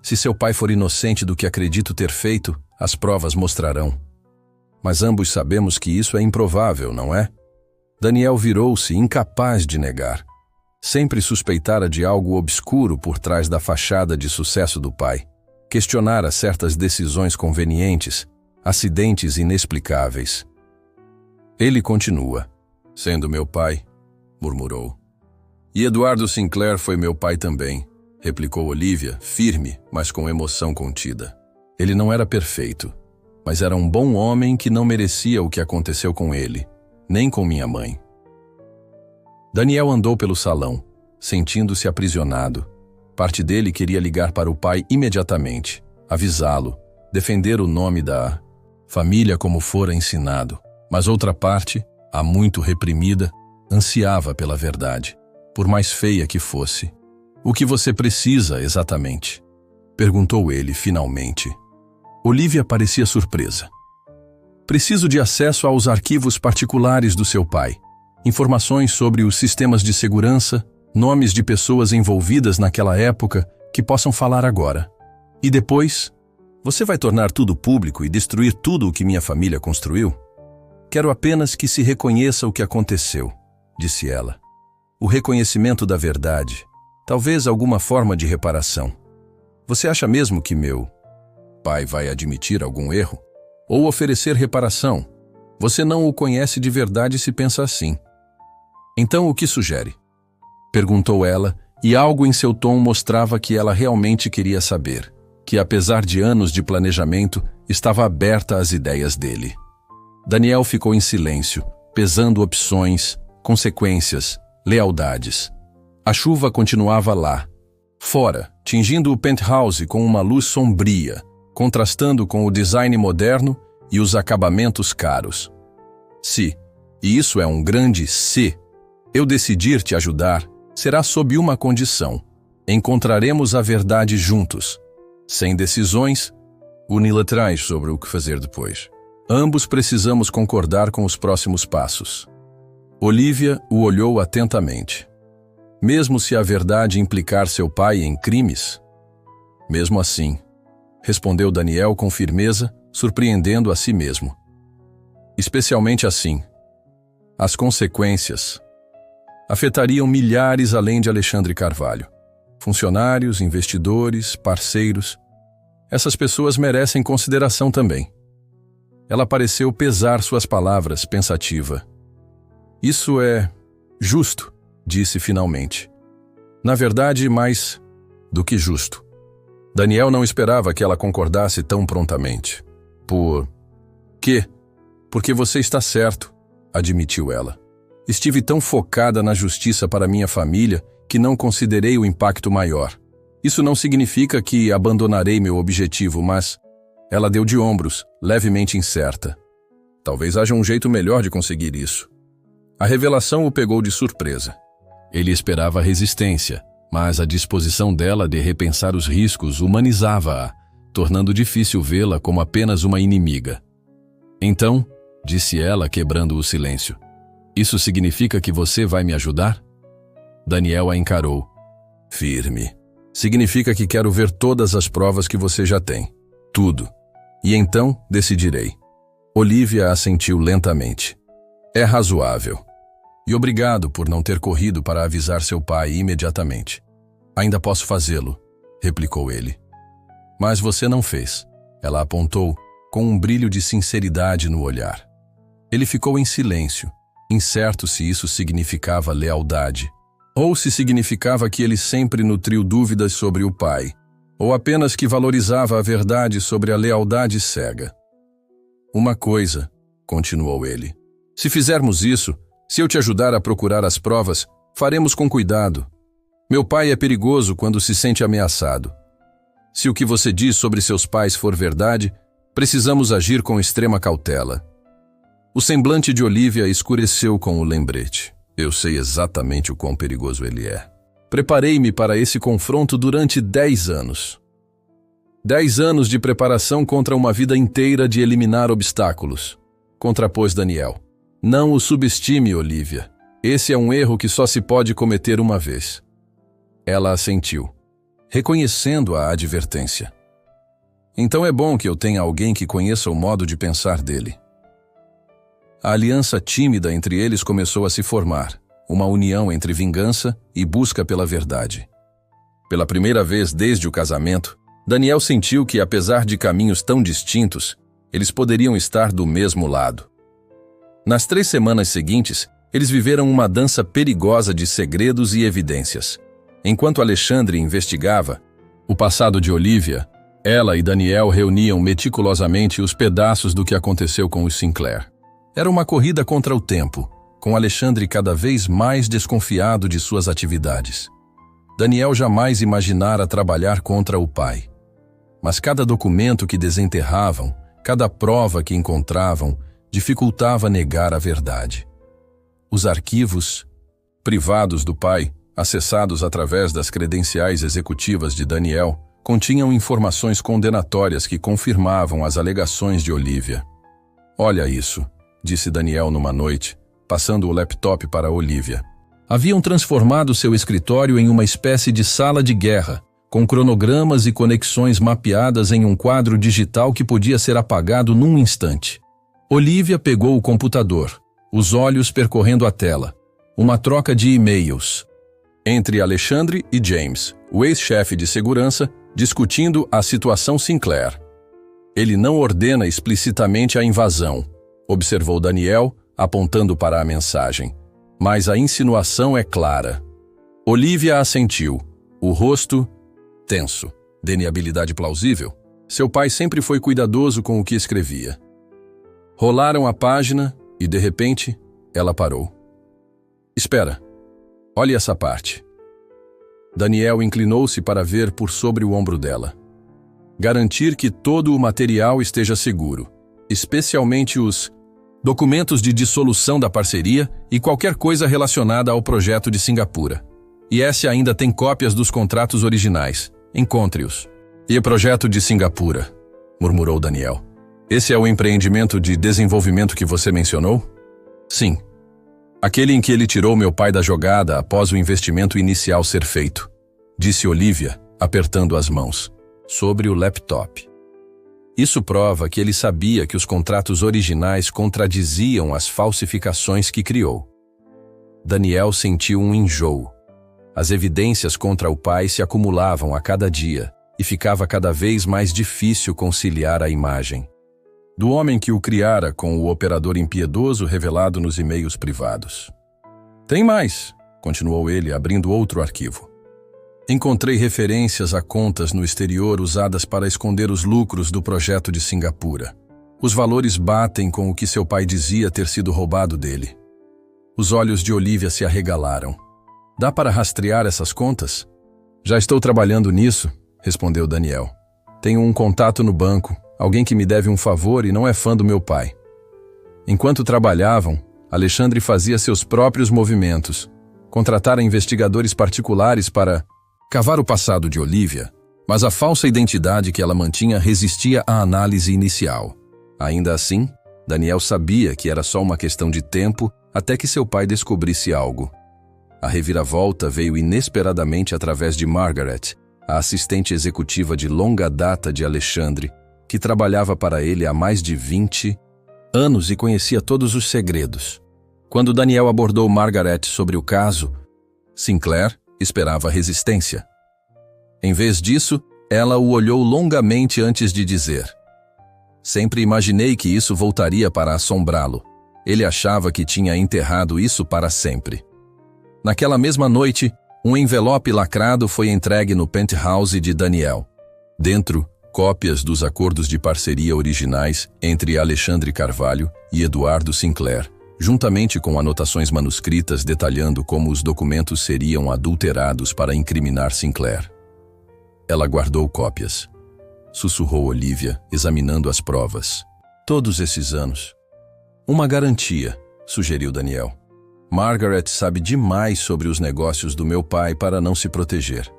[SPEAKER 1] "Se seu pai for inocente do que acredito ter feito, as provas mostrarão." "Mas ambos sabemos que isso é improvável, não é?" Daniel virou-se, incapaz de negar. Sempre suspeitara de algo obscuro por trás da fachada de sucesso do pai. Questionara certas decisões convenientes, acidentes inexplicáveis. Ele continua. "Sendo meu pai", murmurou. "E Eduardo Sinclair foi meu pai também", replicou Olivia, firme, mas com emoção contida. "Ele não era perfeito, mas era um bom homem que não merecia o que aconteceu com ele, nem com minha mãe." Daniel andou pelo salão, sentindo-se aprisionado. Parte dele queria ligar para o pai imediatamente, avisá-lo, defender o nome da família como fora ensinado. Mas outra parte, a muito reprimida, ansiava pela verdade, por mais feia que fosse. "O que você precisa exatamente?" perguntou ele finalmente. Olivia parecia surpresa. "Preciso de acesso aos arquivos particulares do seu pai. Informações sobre os sistemas de segurança, nomes de pessoas envolvidas naquela época que possam falar agora. E depois, você vai tornar tudo público e destruir tudo o que minha família construiu? Quero apenas que se reconheça o que aconteceu", disse ela. "O reconhecimento da verdade, talvez alguma forma de reparação. Você acha mesmo que meu pai vai admitir algum erro? Ou oferecer reparação? Você não o conhece de verdade se pensa assim. Então o que sugere?" perguntou ela, e algo em seu tom mostrava que ela realmente queria saber, que apesar de anos de planejamento, estava aberta às ideias dele. Daniel ficou em silêncio, pesando opções, consequências, lealdades. A chuva continuava lá, fora, tingindo o penthouse com uma luz sombria, contrastando com o design moderno e os acabamentos caros. "Se, e isso é um grande se, eu decidir te ajudar, será sob uma condição: encontraremos a verdade juntos, sem decisões unilaterais sobre o que fazer depois. Ambos precisamos concordar com os próximos passos." Olivia o olhou atentamente. "Mesmo se a verdade implicar seu pai em crimes?" "Mesmo assim", respondeu Daniel com firmeza, surpreendendo a si mesmo. "Especialmente assim. As consequências afetariam milhares além de Alexandre Carvalho. Funcionários, investidores, parceiros. Essas pessoas merecem consideração também." Ela pareceu pesar suas palavras, pensativa. "Isso é justo", disse finalmente. "Na verdade, mais do que justo." Daniel não esperava que ela concordasse tão prontamente. "Por quê?" "Porque você está certo", admitiu ela. "Estive tão focada na justiça para minha família que não considerei o impacto maior. Isso não significa que abandonarei meu objetivo, mas..." Ela deu de ombros, levemente incerta. "Talvez haja um jeito melhor de conseguir isso." A revelação o pegou de surpresa. Ele esperava resistência, mas a disposição dela de repensar os riscos humanizava-a, tornando difícil vê-la como apenas uma inimiga. "Então", disse ela, quebrando o silêncio, "isso significa que você vai me ajudar?" Daniel a encarou. "Firme. Significa que quero ver todas as provas que você já tem. Tudo. E então decidirei." Olivia assentiu lentamente. "É razoável. E obrigado por não ter corrido para avisar seu pai imediatamente." "Ainda posso fazê-lo", replicou ele. "Mas você não fez." Ela apontou, com um brilho de sinceridade no olhar. Ele ficou em silêncio, incerto se isso significava lealdade, ou se significava que ele sempre nutriu dúvidas sobre o pai, ou apenas que valorizava a verdade sobre a lealdade cega. "Uma coisa", continuou ele, "se fizermos isso, se eu te ajudar a procurar as provas, faremos com cuidado. Meu pai é perigoso quando se sente ameaçado. Se o que você diz sobre seus pais for verdade, precisamos agir com extrema cautela." O semblante de Olivia escureceu com o lembrete. "Eu sei exatamente o quão perigoso ele é. Preparei-me para esse confronto durante 10 anos. 10 anos de preparação contra uma vida inteira de eliminar obstáculos", contrapôs Daniel. "Não o subestime, Olivia. Esse é um erro que só se pode cometer uma vez." Ela assentiu, reconhecendo a advertência. "Então é bom que eu tenha alguém que conheça o modo de pensar dele." A aliança tímida entre eles começou a se formar, uma união entre vingança e busca pela verdade. Pela primeira vez desde o casamento, Daniel sentiu que, apesar de caminhos tão distintos, eles poderiam estar do mesmo lado. Nas 3 semanas seguintes, eles viveram uma dança perigosa de segredos e evidências. Enquanto Alexandre investigava o passado de Olivia, ela e Daniel reuniam meticulosamente os pedaços do que aconteceu com os Sinclair. Era uma corrida contra o tempo, com Alexandre cada vez mais desconfiado de suas atividades. Daniel jamais imaginara trabalhar contra o pai. Mas cada documento que desenterravam, cada prova que encontravam, dificultava negar a verdade. Os arquivos privados do pai, acessados através das credenciais executivas de Daniel, continham informações condenatórias que confirmavam as alegações de Olivia. "Olha isso", disse Daniel numa noite, passando o laptop para Olivia. Haviam transformado seu escritório em uma espécie de sala de guerra, com cronogramas e conexões mapeadas em um quadro digital que podia ser apagado num instante. Olivia pegou o computador, os olhos percorrendo a tela. Uma troca de e-mails entre Alexandre e James, o ex-chefe de segurança, discutindo a situação Sinclair. "Ele não ordena explicitamente a invasão", observou Daniel, apontando para a mensagem. "Mas a insinuação é clara." Olivia assentiu, o rosto tenso. Deniabilidade plausível? Seu pai sempre foi cuidadoso com o que escrevia. Rolaram a página e, de repente, ela parou. "Espera, olhe essa parte." Daniel inclinou-se para ver por sobre o ombro dela. "Garantir que todo o material esteja seguro, especialmente os documentos de dissolução da parceria e qualquer coisa relacionada ao projeto de Singapura. E esse ainda tem cópias dos contratos originais. Encontre-os." "E o projeto de Singapura?", murmurou Daniel. "Esse é o empreendimento de desenvolvimento que você mencionou?" "Sim. Aquele em que ele tirou meu pai da jogada após o investimento inicial ser feito", disse Olivia, apertando as mãos, sobre o laptop. Isso prova que ele sabia que os contratos originais contradiziam as falsificações que criou. Daniel sentiu um enjoo. As evidências contra o pai se acumulavam a cada dia e ficava cada vez mais difícil conciliar a imagem do homem que o criara com o operador impiedoso revelado nos e-mails privados. "Tem mais", continuou ele, abrindo outro arquivo. "Encontrei referências a contas no exterior usadas para esconder os lucros do projeto de Singapura. Os valores batem com o que seu pai dizia ter sido roubado dele." Os olhos de Olivia se arregalaram. "Dá para rastrear essas contas?" "Já estou trabalhando nisso", respondeu Daniel. "Tenho um contato no banco, alguém que me deve um favor e não é fã do meu pai." Enquanto trabalhavam, Alexandre fazia seus próprios movimentos. Contratara investigadores particulares para cavar o passado de Olivia, mas a falsa identidade que ela mantinha resistia à análise inicial. Ainda assim, Daniel sabia que era só uma questão de tempo até que seu pai descobrisse algo. A reviravolta veio inesperadamente através de Margaret, a assistente executiva de longa data de Alexandre, que trabalhava para ele há mais de 20 anos e conhecia todos os segredos. Quando Daniel abordou Margaret sobre o caso, Sinclair esperava resistência. Em vez disso, ela o olhou longamente antes de dizer: "Sempre imaginei que isso voltaria para assombrá-lo. Ele achava que tinha enterrado isso para sempre." Naquela mesma noite, um envelope lacrado foi entregue no penthouse de Daniel. Dentro, cópias dos acordos de parceria originais entre Alexandre Carvalho e Eduardo Sinclair, juntamente com anotações manuscritas detalhando como os documentos seriam adulterados para incriminar Sinclair. Ela guardou cópias. Sussurrou Olivia, examinando as provas. "Todos esses anos." "Uma garantia", sugeriu Daniel. "Margaret sabe demais sobre os negócios do meu pai para não se proteger."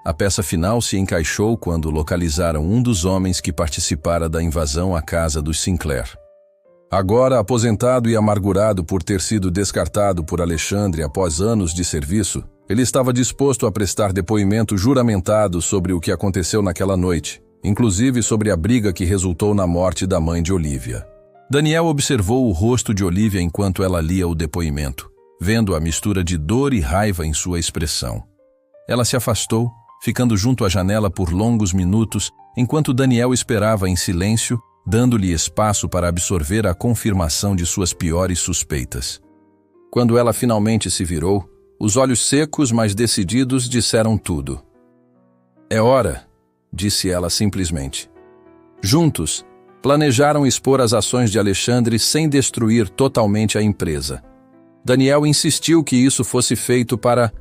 [SPEAKER 1] A peça final se encaixou quando localizaram um dos homens que participara da invasão à casa dos Sinclair. Agora aposentado e amargurado por ter sido descartado por Alexandre após anos de serviço, ele estava disposto a prestar depoimento juramentado sobre o que aconteceu naquela noite, inclusive sobre a briga que resultou na morte da mãe de Olivia. Daniel observou o rosto de Olivia enquanto ela lia o depoimento, vendo a mistura de dor e raiva em sua expressão. Ela se afastou, ficando junto à janela por longos minutos, enquanto Daniel esperava em silêncio, dando-lhe espaço para absorver a confirmação de suas piores suspeitas. Quando ela finalmente se virou, os olhos secos, mas decididos, disseram tudo. "É hora", disse ela simplesmente. Juntos, planejaram expor as ações de Alexandre sem destruir totalmente a empresa. Daniel insistiu que isso fosse feito para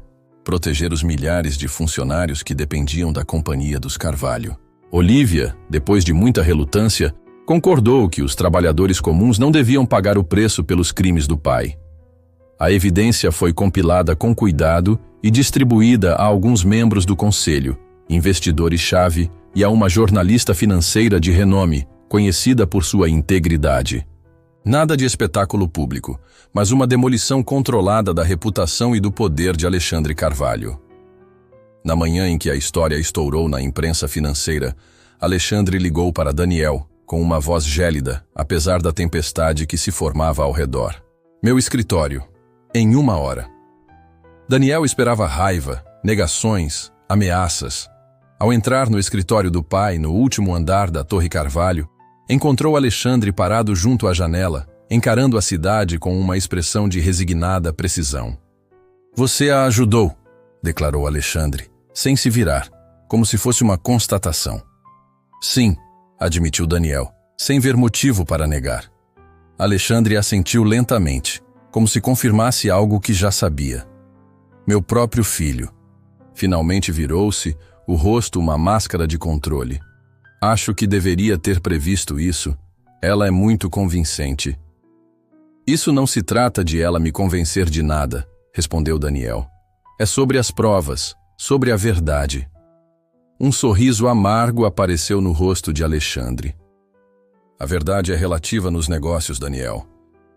[SPEAKER 1] proteger os milhares de funcionários que dependiam da companhia dos Carvalho. Olivia, depois de muita relutância, concordou que os trabalhadores comuns não deviam pagar o preço pelos crimes do pai. A evidência foi compilada com cuidado e distribuída a alguns membros do conselho, investidores-chave e a uma jornalista financeira de renome, conhecida por sua integridade. Nada de espetáculo público, mas uma demolição controlada da reputação e do poder de Alexandre Carvalho. Na manhã em que a história estourou na imprensa financeira, Alexandre ligou para Daniel, com uma voz gélida, apesar da tempestade que se formava ao redor. Meu escritório. Em 1 hora. Daniel esperava raiva, negações, ameaças. Ao entrar no escritório do pai, no último andar da Torre Carvalho, encontrou Alexandre parado junto à janela, encarando a cidade com uma expressão de resignada precisão. Você a ajudou, declarou Alexandre, sem se virar, como se fosse uma constatação. Sim, admitiu Daniel, sem ver motivo para negar. Alexandre assentiu lentamente, como se confirmasse algo que já sabia. Meu próprio filho. Finalmente virou-se, o rosto uma máscara de controle. Acho que deveria ter previsto isso. Ela é muito convincente. Isso não se trata de ela me convencer de nada, respondeu Daniel. É sobre as provas, sobre a verdade. Um sorriso amargo apareceu no rosto de Alexandre. A verdade é relativa nos negócios, Daniel.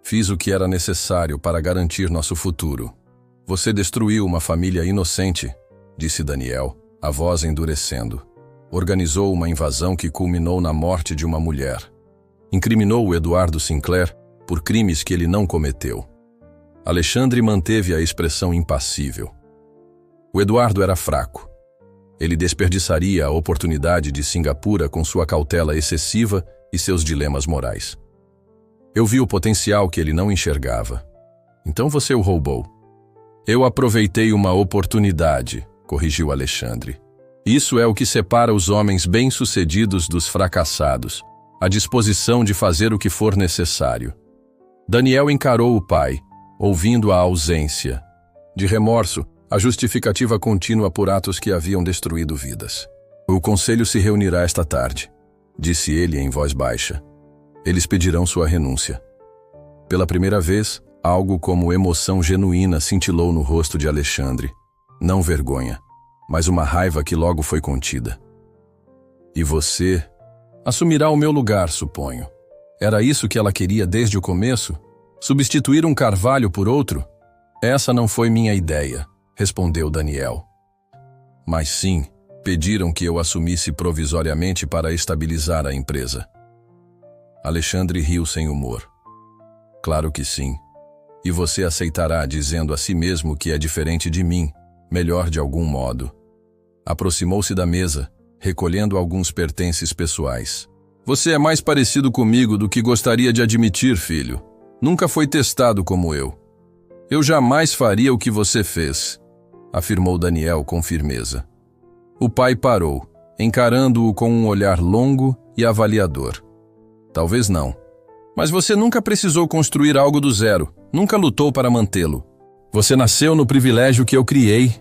[SPEAKER 1] Fiz o que era necessário para garantir nosso futuro. Você destruiu uma família inocente, disse Daniel, a voz endurecendo. Organizou uma invasão que culminou na morte de uma mulher. Incriminou o Eduardo Sinclair por crimes que ele não cometeu. Alexandre manteve a expressão impassível. O Eduardo era fraco. Ele desperdiçaria a oportunidade de Singapura com sua cautela excessiva e seus dilemas morais. Eu vi o potencial que ele não enxergava. Então você o roubou. Eu aproveitei uma oportunidade, corrigiu Alexandre. Isso é o que separa os homens bem-sucedidos dos fracassados, a disposição de fazer o que for necessário. Daniel encarou o pai, ouvindo a ausência. De remorso, a justificativa contínua por atos que haviam destruído vidas. O conselho se reunirá esta tarde, disse ele em voz baixa. Eles pedirão sua renúncia. Pela primeira vez, algo como emoção genuína cintilou no rosto de Alexandre. Não vergonha, mas uma raiva que logo foi contida. E você assumirá o meu lugar, suponho. Era isso que ela queria desde o começo? Substituir um Carvalho por outro? Essa não foi minha ideia, respondeu Daniel. Mas sim, pediram que eu assumisse provisoriamente para estabilizar a empresa. Alexandre riu sem humor. Claro que sim. E você aceitará dizendo a si mesmo que é diferente de mim, melhor de algum modo. Aproximou-se da mesa, recolhendo alguns pertences pessoais. Você é mais parecido comigo do que gostaria de admitir, filho. Nunca foi testado como eu. Eu jamais faria o que você fez, afirmou Daniel com firmeza. O pai parou, encarando-o com um olhar longo e avaliador. Talvez não. Mas você nunca precisou construir algo do zero, nunca lutou para mantê-lo. Você nasceu no privilégio que eu criei.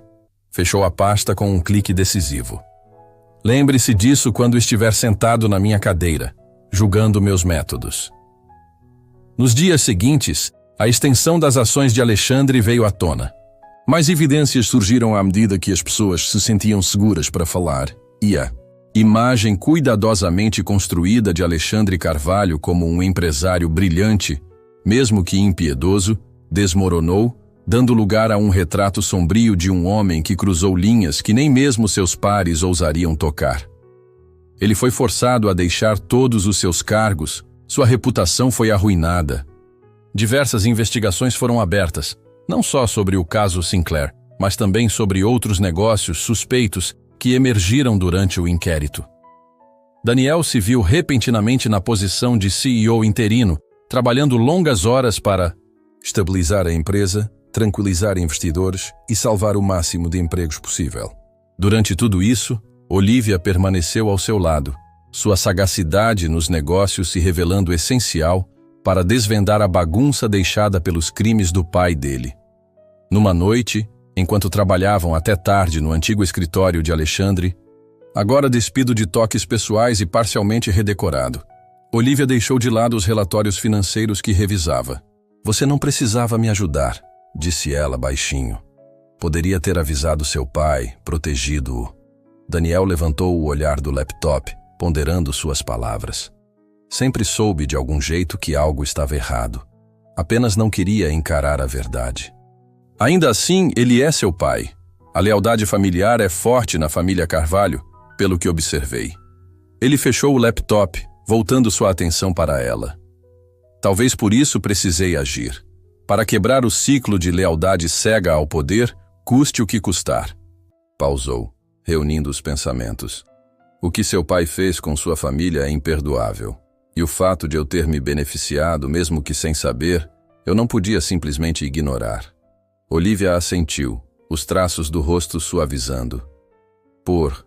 [SPEAKER 1] Fechou a pasta com um clique decisivo. Lembre-se disso quando estiver sentado na minha cadeira, julgando meus métodos. Nos dias seguintes, a extensão das ações de Alexandre veio à tona. Mais evidências surgiram à medida que as pessoas se sentiam seguras para falar, e a imagem cuidadosamente construída de Alexandre Carvalho como um empresário brilhante, mesmo que impiedoso, desmoronou, dando lugar a um retrato sombrio de um homem que cruzou linhas que nem mesmo seus pares ousariam tocar. Ele foi forçado a deixar todos os seus cargos, sua reputação foi arruinada. Diversas investigações foram abertas, não só sobre o caso Sinclair, mas também sobre outros negócios suspeitos que emergiram durante o inquérito. Daniel se viu repentinamente na posição de CEO interino, trabalhando longas horas para estabilizar a empresa, tranquilizar investidores e salvar o máximo de empregos possível. Durante tudo isso, Olivia permaneceu ao seu lado, sua sagacidade nos negócios se revelando essencial para desvendar a bagunça deixada pelos crimes do pai dele. Numa noite, Enquanto trabalhavam até tarde no antigo escritório de Alexandre, agora despido de toques pessoais e parcialmente redecorado, Olivia deixou de lado os relatórios financeiros que revisava. Você não precisava me ajudar, disse ela baixinho. Poderia ter avisado seu pai, protegido-o. Daniel levantou o olhar do laptop, ponderando suas palavras. Sempre soube de algum jeito que algo estava errado. Apenas não queria encarar a verdade. Ainda assim, ele é seu pai. A lealdade familiar é forte na família Carvalho, pelo que observei. Ele fechou o laptop, voltando sua atenção para ela. Talvez por isso precisei agir. Para quebrar o ciclo de lealdade cega ao poder, custe o que custar. Pausou, reunindo os pensamentos. O que seu pai fez com sua família é imperdoável. E o fato de eu ter me beneficiado, mesmo que sem saber, eu não podia simplesmente ignorar. Olivia assentiu, os traços do rosto suavizando. Por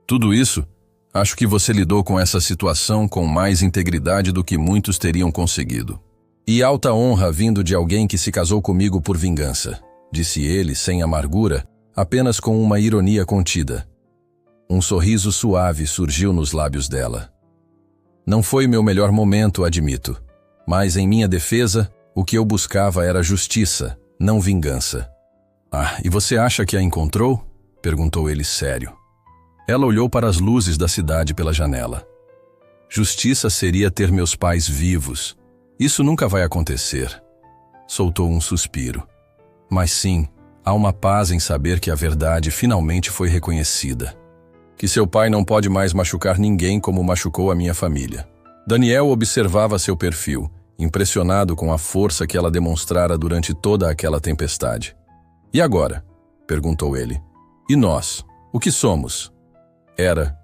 [SPEAKER 1] tudo isso, acho que você lidou com essa situação com mais integridade do que muitos teriam conseguido. E alta honra vindo de alguém que se casou comigo por vingança, disse ele sem amargura, apenas com uma ironia contida. Um sorriso suave surgiu nos lábios dela. Não foi meu melhor momento, admito, mas em minha defesa, o que eu buscava era justiça, não vingança. Ah, e você acha que a encontrou? Perguntou ele sério. Ela olhou para as luzes da cidade pela janela. Justiça seria ter meus pais vivos. Isso nunca vai acontecer. Soltou um suspiro. Mas sim, há uma paz em saber que a verdade finalmente foi reconhecida. Que seu pai não pode mais machucar ninguém como machucou a minha família. Daniel observava seu perfil, impressionado com a força que ela demonstrara durante toda aquela tempestade. E agora? Perguntou ele. E nós? O que somos? Era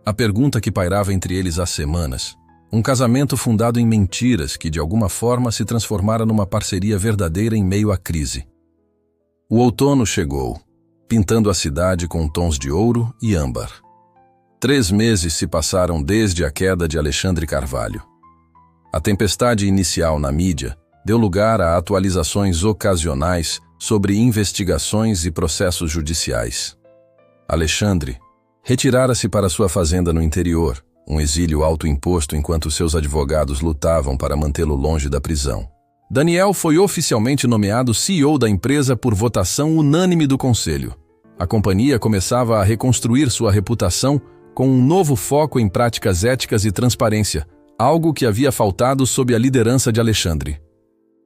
[SPEAKER 1] a pergunta que pairava entre eles há semanas. Um casamento fundado em mentiras que de alguma forma se transformara numa parceria verdadeira em meio à crise. O outono chegou, pintando a cidade com tons de ouro e âmbar. 3 meses se passaram desde a queda de Alexandre Carvalho. A tempestade inicial na mídia deu lugar a atualizações ocasionais sobre investigações e processos judiciais. Alexandre retirara-se para sua fazenda no interior, um exílio autoimposto enquanto seus advogados lutavam para mantê-lo longe da prisão. Daniel foi oficialmente nomeado CEO da empresa por votação unânime do conselho. A companhia começava a reconstruir sua reputação com um novo foco em práticas éticas e transparência, algo que havia faltado sob a liderança de Alexandre.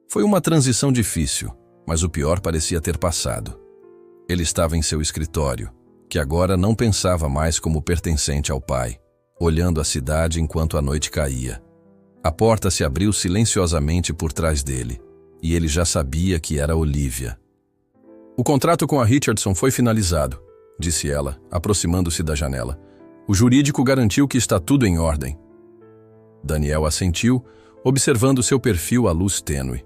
[SPEAKER 1] Foi uma transição difícil, mas o pior parecia ter passado. Ele estava em seu escritório, que agora não pensava mais como pertencente ao pai, olhando a cidade enquanto a noite caía. A porta se abriu silenciosamente por trás dele, e ele já sabia que era Olivia. O contrato com a Richardson foi finalizado, disse ela, aproximando-se da janela. O jurídico garantiu que está tudo em ordem. Daniel assentiu, observando seu perfil à luz tênue.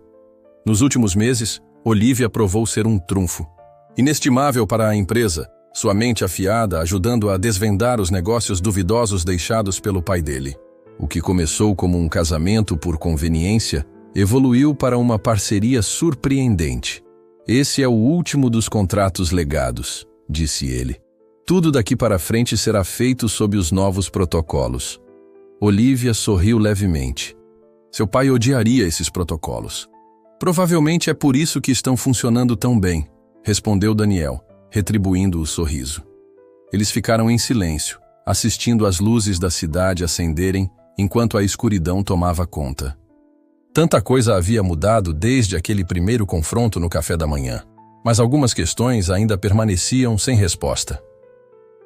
[SPEAKER 1] Nos últimos meses, Olivia provou ser um trunfo. Inestimável para a empresa, sua mente afiada ajudando a desvendar os negócios duvidosos deixados pelo pai dele. O que começou como um casamento por conveniência, evoluiu para uma parceria surpreendente. Esse é o último dos contratos legados, disse ele. Tudo daqui para frente será feito sob os novos protocolos. Olivia sorriu levemente. Seu pai odiaria esses protocolos. Provavelmente é por isso que estão funcionando tão bem, respondeu Daniel, retribuindo o sorriso. Eles ficaram em silêncio, assistindo as luzes da cidade acenderem enquanto a escuridão tomava conta. Tanta coisa havia mudado desde aquele primeiro confronto no café da manhã, mas algumas questões ainda permaneciam sem resposta.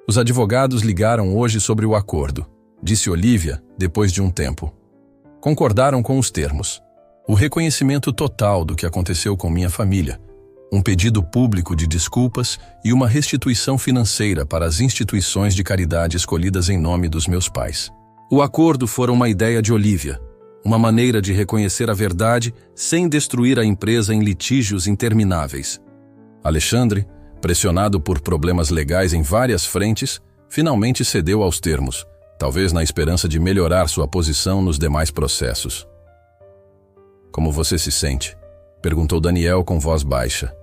[SPEAKER 1] Os advogados ligaram hoje sobre o acordo, disse Olivia, depois de um tempo. Concordaram com os termos. O reconhecimento total do que aconteceu com minha família, um pedido público de desculpas e uma restituição financeira para as instituições de caridade escolhidas em nome dos meus pais. O acordo fora uma ideia de Olivia, uma maneira de reconhecer a verdade sem destruir a empresa em litígios intermináveis. Alexandre, pressionado por problemas legais em várias frentes, finalmente cedeu aos termos, talvez na esperança de melhorar sua posição nos demais processos. Como você se sente? Perguntou Daniel com voz baixa.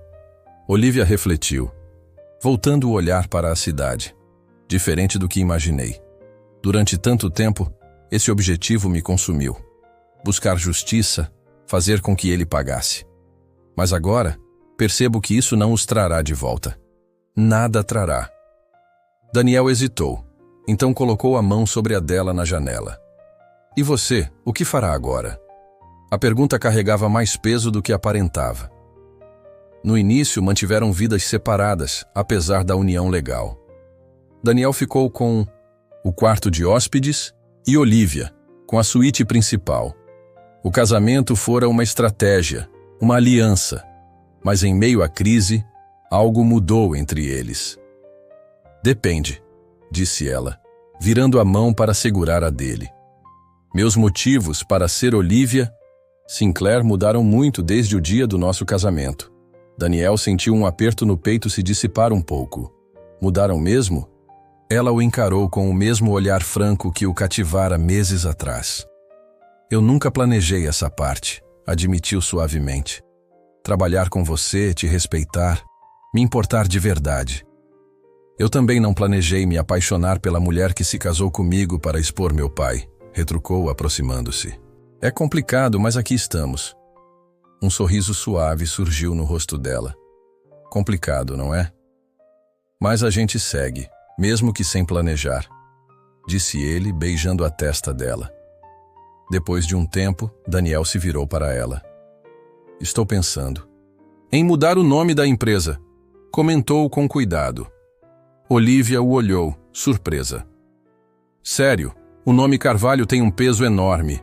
[SPEAKER 1] Olivia refletiu, voltando o olhar para a cidade. Diferente do que imaginei. Durante tanto tempo, esse objetivo me consumiu. Buscar justiça, fazer com que ele pagasse. Mas agora, percebo que isso não os trará de volta. Nada trará. Daniel hesitou, então colocou a mão sobre a dela na janela. E você, o que fará agora? A pergunta carregava mais peso do que aparentava. No início, mantiveram vidas separadas, apesar da união legal. Daniel ficou com o quarto de hóspedes e Olivia, com a suíte principal. O casamento fora uma estratégia, uma aliança, mas em meio à crise, algo mudou entre eles. Depende, disse ela, virando a mão para segurar a dele. Meus motivos para ser Olivia Sinclair mudaram muito desde o dia do nosso casamento. Daniel sentiu um aperto no peito se dissipar um pouco. Mudaram mesmo? Ela o encarou com o mesmo olhar franco que o cativara meses atrás. Eu nunca planejei essa parte, admitiu suavemente. Trabalhar com você, te respeitar, me importar de verdade. Eu também não planejei me apaixonar pela mulher que se casou comigo para expor meu pai, retrucou aproximando-se. É complicado, mas aqui estamos. Um sorriso suave surgiu no rosto dela. Complicado, não é? Mas a gente segue, mesmo que sem planejar, disse ele, beijando a testa dela. Depois de um tempo, Daniel se virou para ela. Estou pensando em mudar o nome da empresa, comentou com cuidado. Olivia o olhou, surpresa. Sério, o nome Carvalho tem um peso enorme,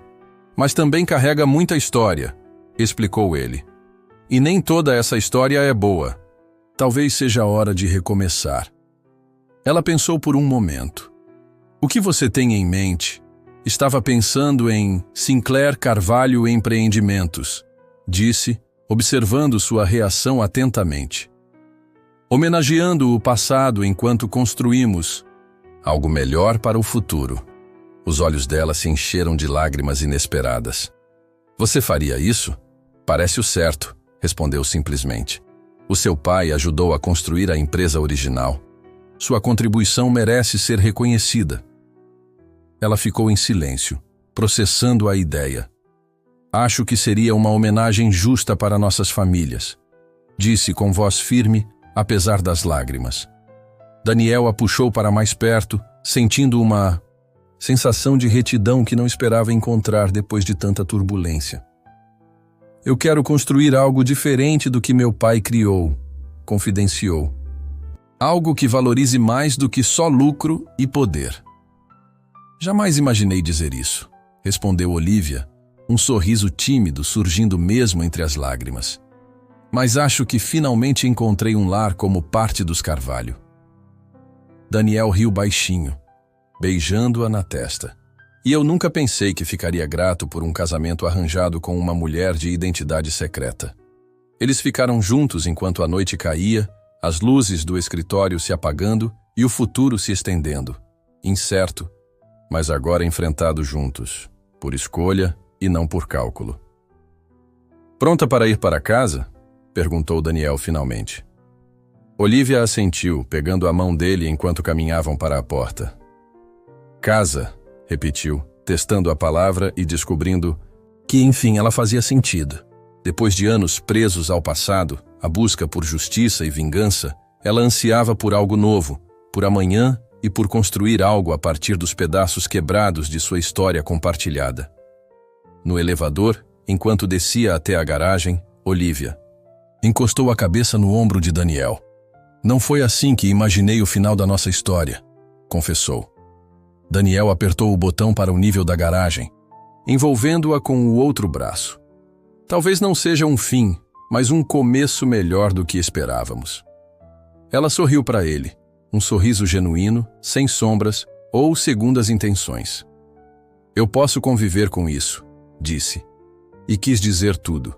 [SPEAKER 1] mas também carrega muita história, explicou ele. E nem toda essa história é boa. Talvez seja a hora de recomeçar. Ela pensou por um momento. O que você tem em mente? Estava pensando em Sinclair Carvalho Empreendimentos, disse, observando sua reação atentamente. Homenageando o passado enquanto construímos algo melhor para o futuro. Os olhos dela se encheram de lágrimas inesperadas. Você faria isso? Parece o certo, respondeu simplesmente. O seu pai ajudou a construir a empresa original. Sua contribuição merece ser reconhecida. Ela ficou em silêncio, processando a ideia. Acho que seria uma homenagem justa para nossas famílias, disse com voz firme, apesar das lágrimas. Daniel a puxou para mais perto, sentindo uma sensação de retidão que não esperava encontrar depois de tanta turbulência. Eu quero construir algo diferente do que meu pai criou, confidenciou. Algo que valorize mais do que só lucro e poder. Jamais imaginei dizer isso, respondeu Olivia, um sorriso tímido surgindo mesmo entre as lágrimas. Mas acho que finalmente encontrei um lar como parte dos Carvalho. Daniel riu baixinho, beijando-a na testa. E eu nunca pensei que ficaria grato por um casamento arranjado com uma mulher de identidade secreta. Eles ficaram juntos enquanto a noite caía, as luzes do escritório se apagando e o futuro se estendendo, incerto, mas agora enfrentados juntos, por escolha e não por cálculo. Pronta para ir para casa? Perguntou Daniel finalmente. Olivia assentiu, pegando a mão dele enquanto caminhavam para a porta. Casa, repetiu, testando a palavra e descobrindo que, enfim, ela fazia sentido. Depois de anos presos ao passado, a busca por justiça e vingança, ela ansiava por algo novo, por amanhã e por construir algo a partir dos pedaços quebrados de sua história compartilhada. No elevador, enquanto descia até a garagem, Olivia encostou a cabeça no ombro de Daniel. Não foi assim que imaginei o final da nossa história, confessou. Daniel apertou o botão para o nível da garagem, envolvendo-a com o outro braço. Talvez não seja um fim, mas um começo melhor do que esperávamos. Ela sorriu para ele, um sorriso genuíno, sem sombras ou segundas intenções. Eu posso conviver com isso, disse, e quis dizer tudo.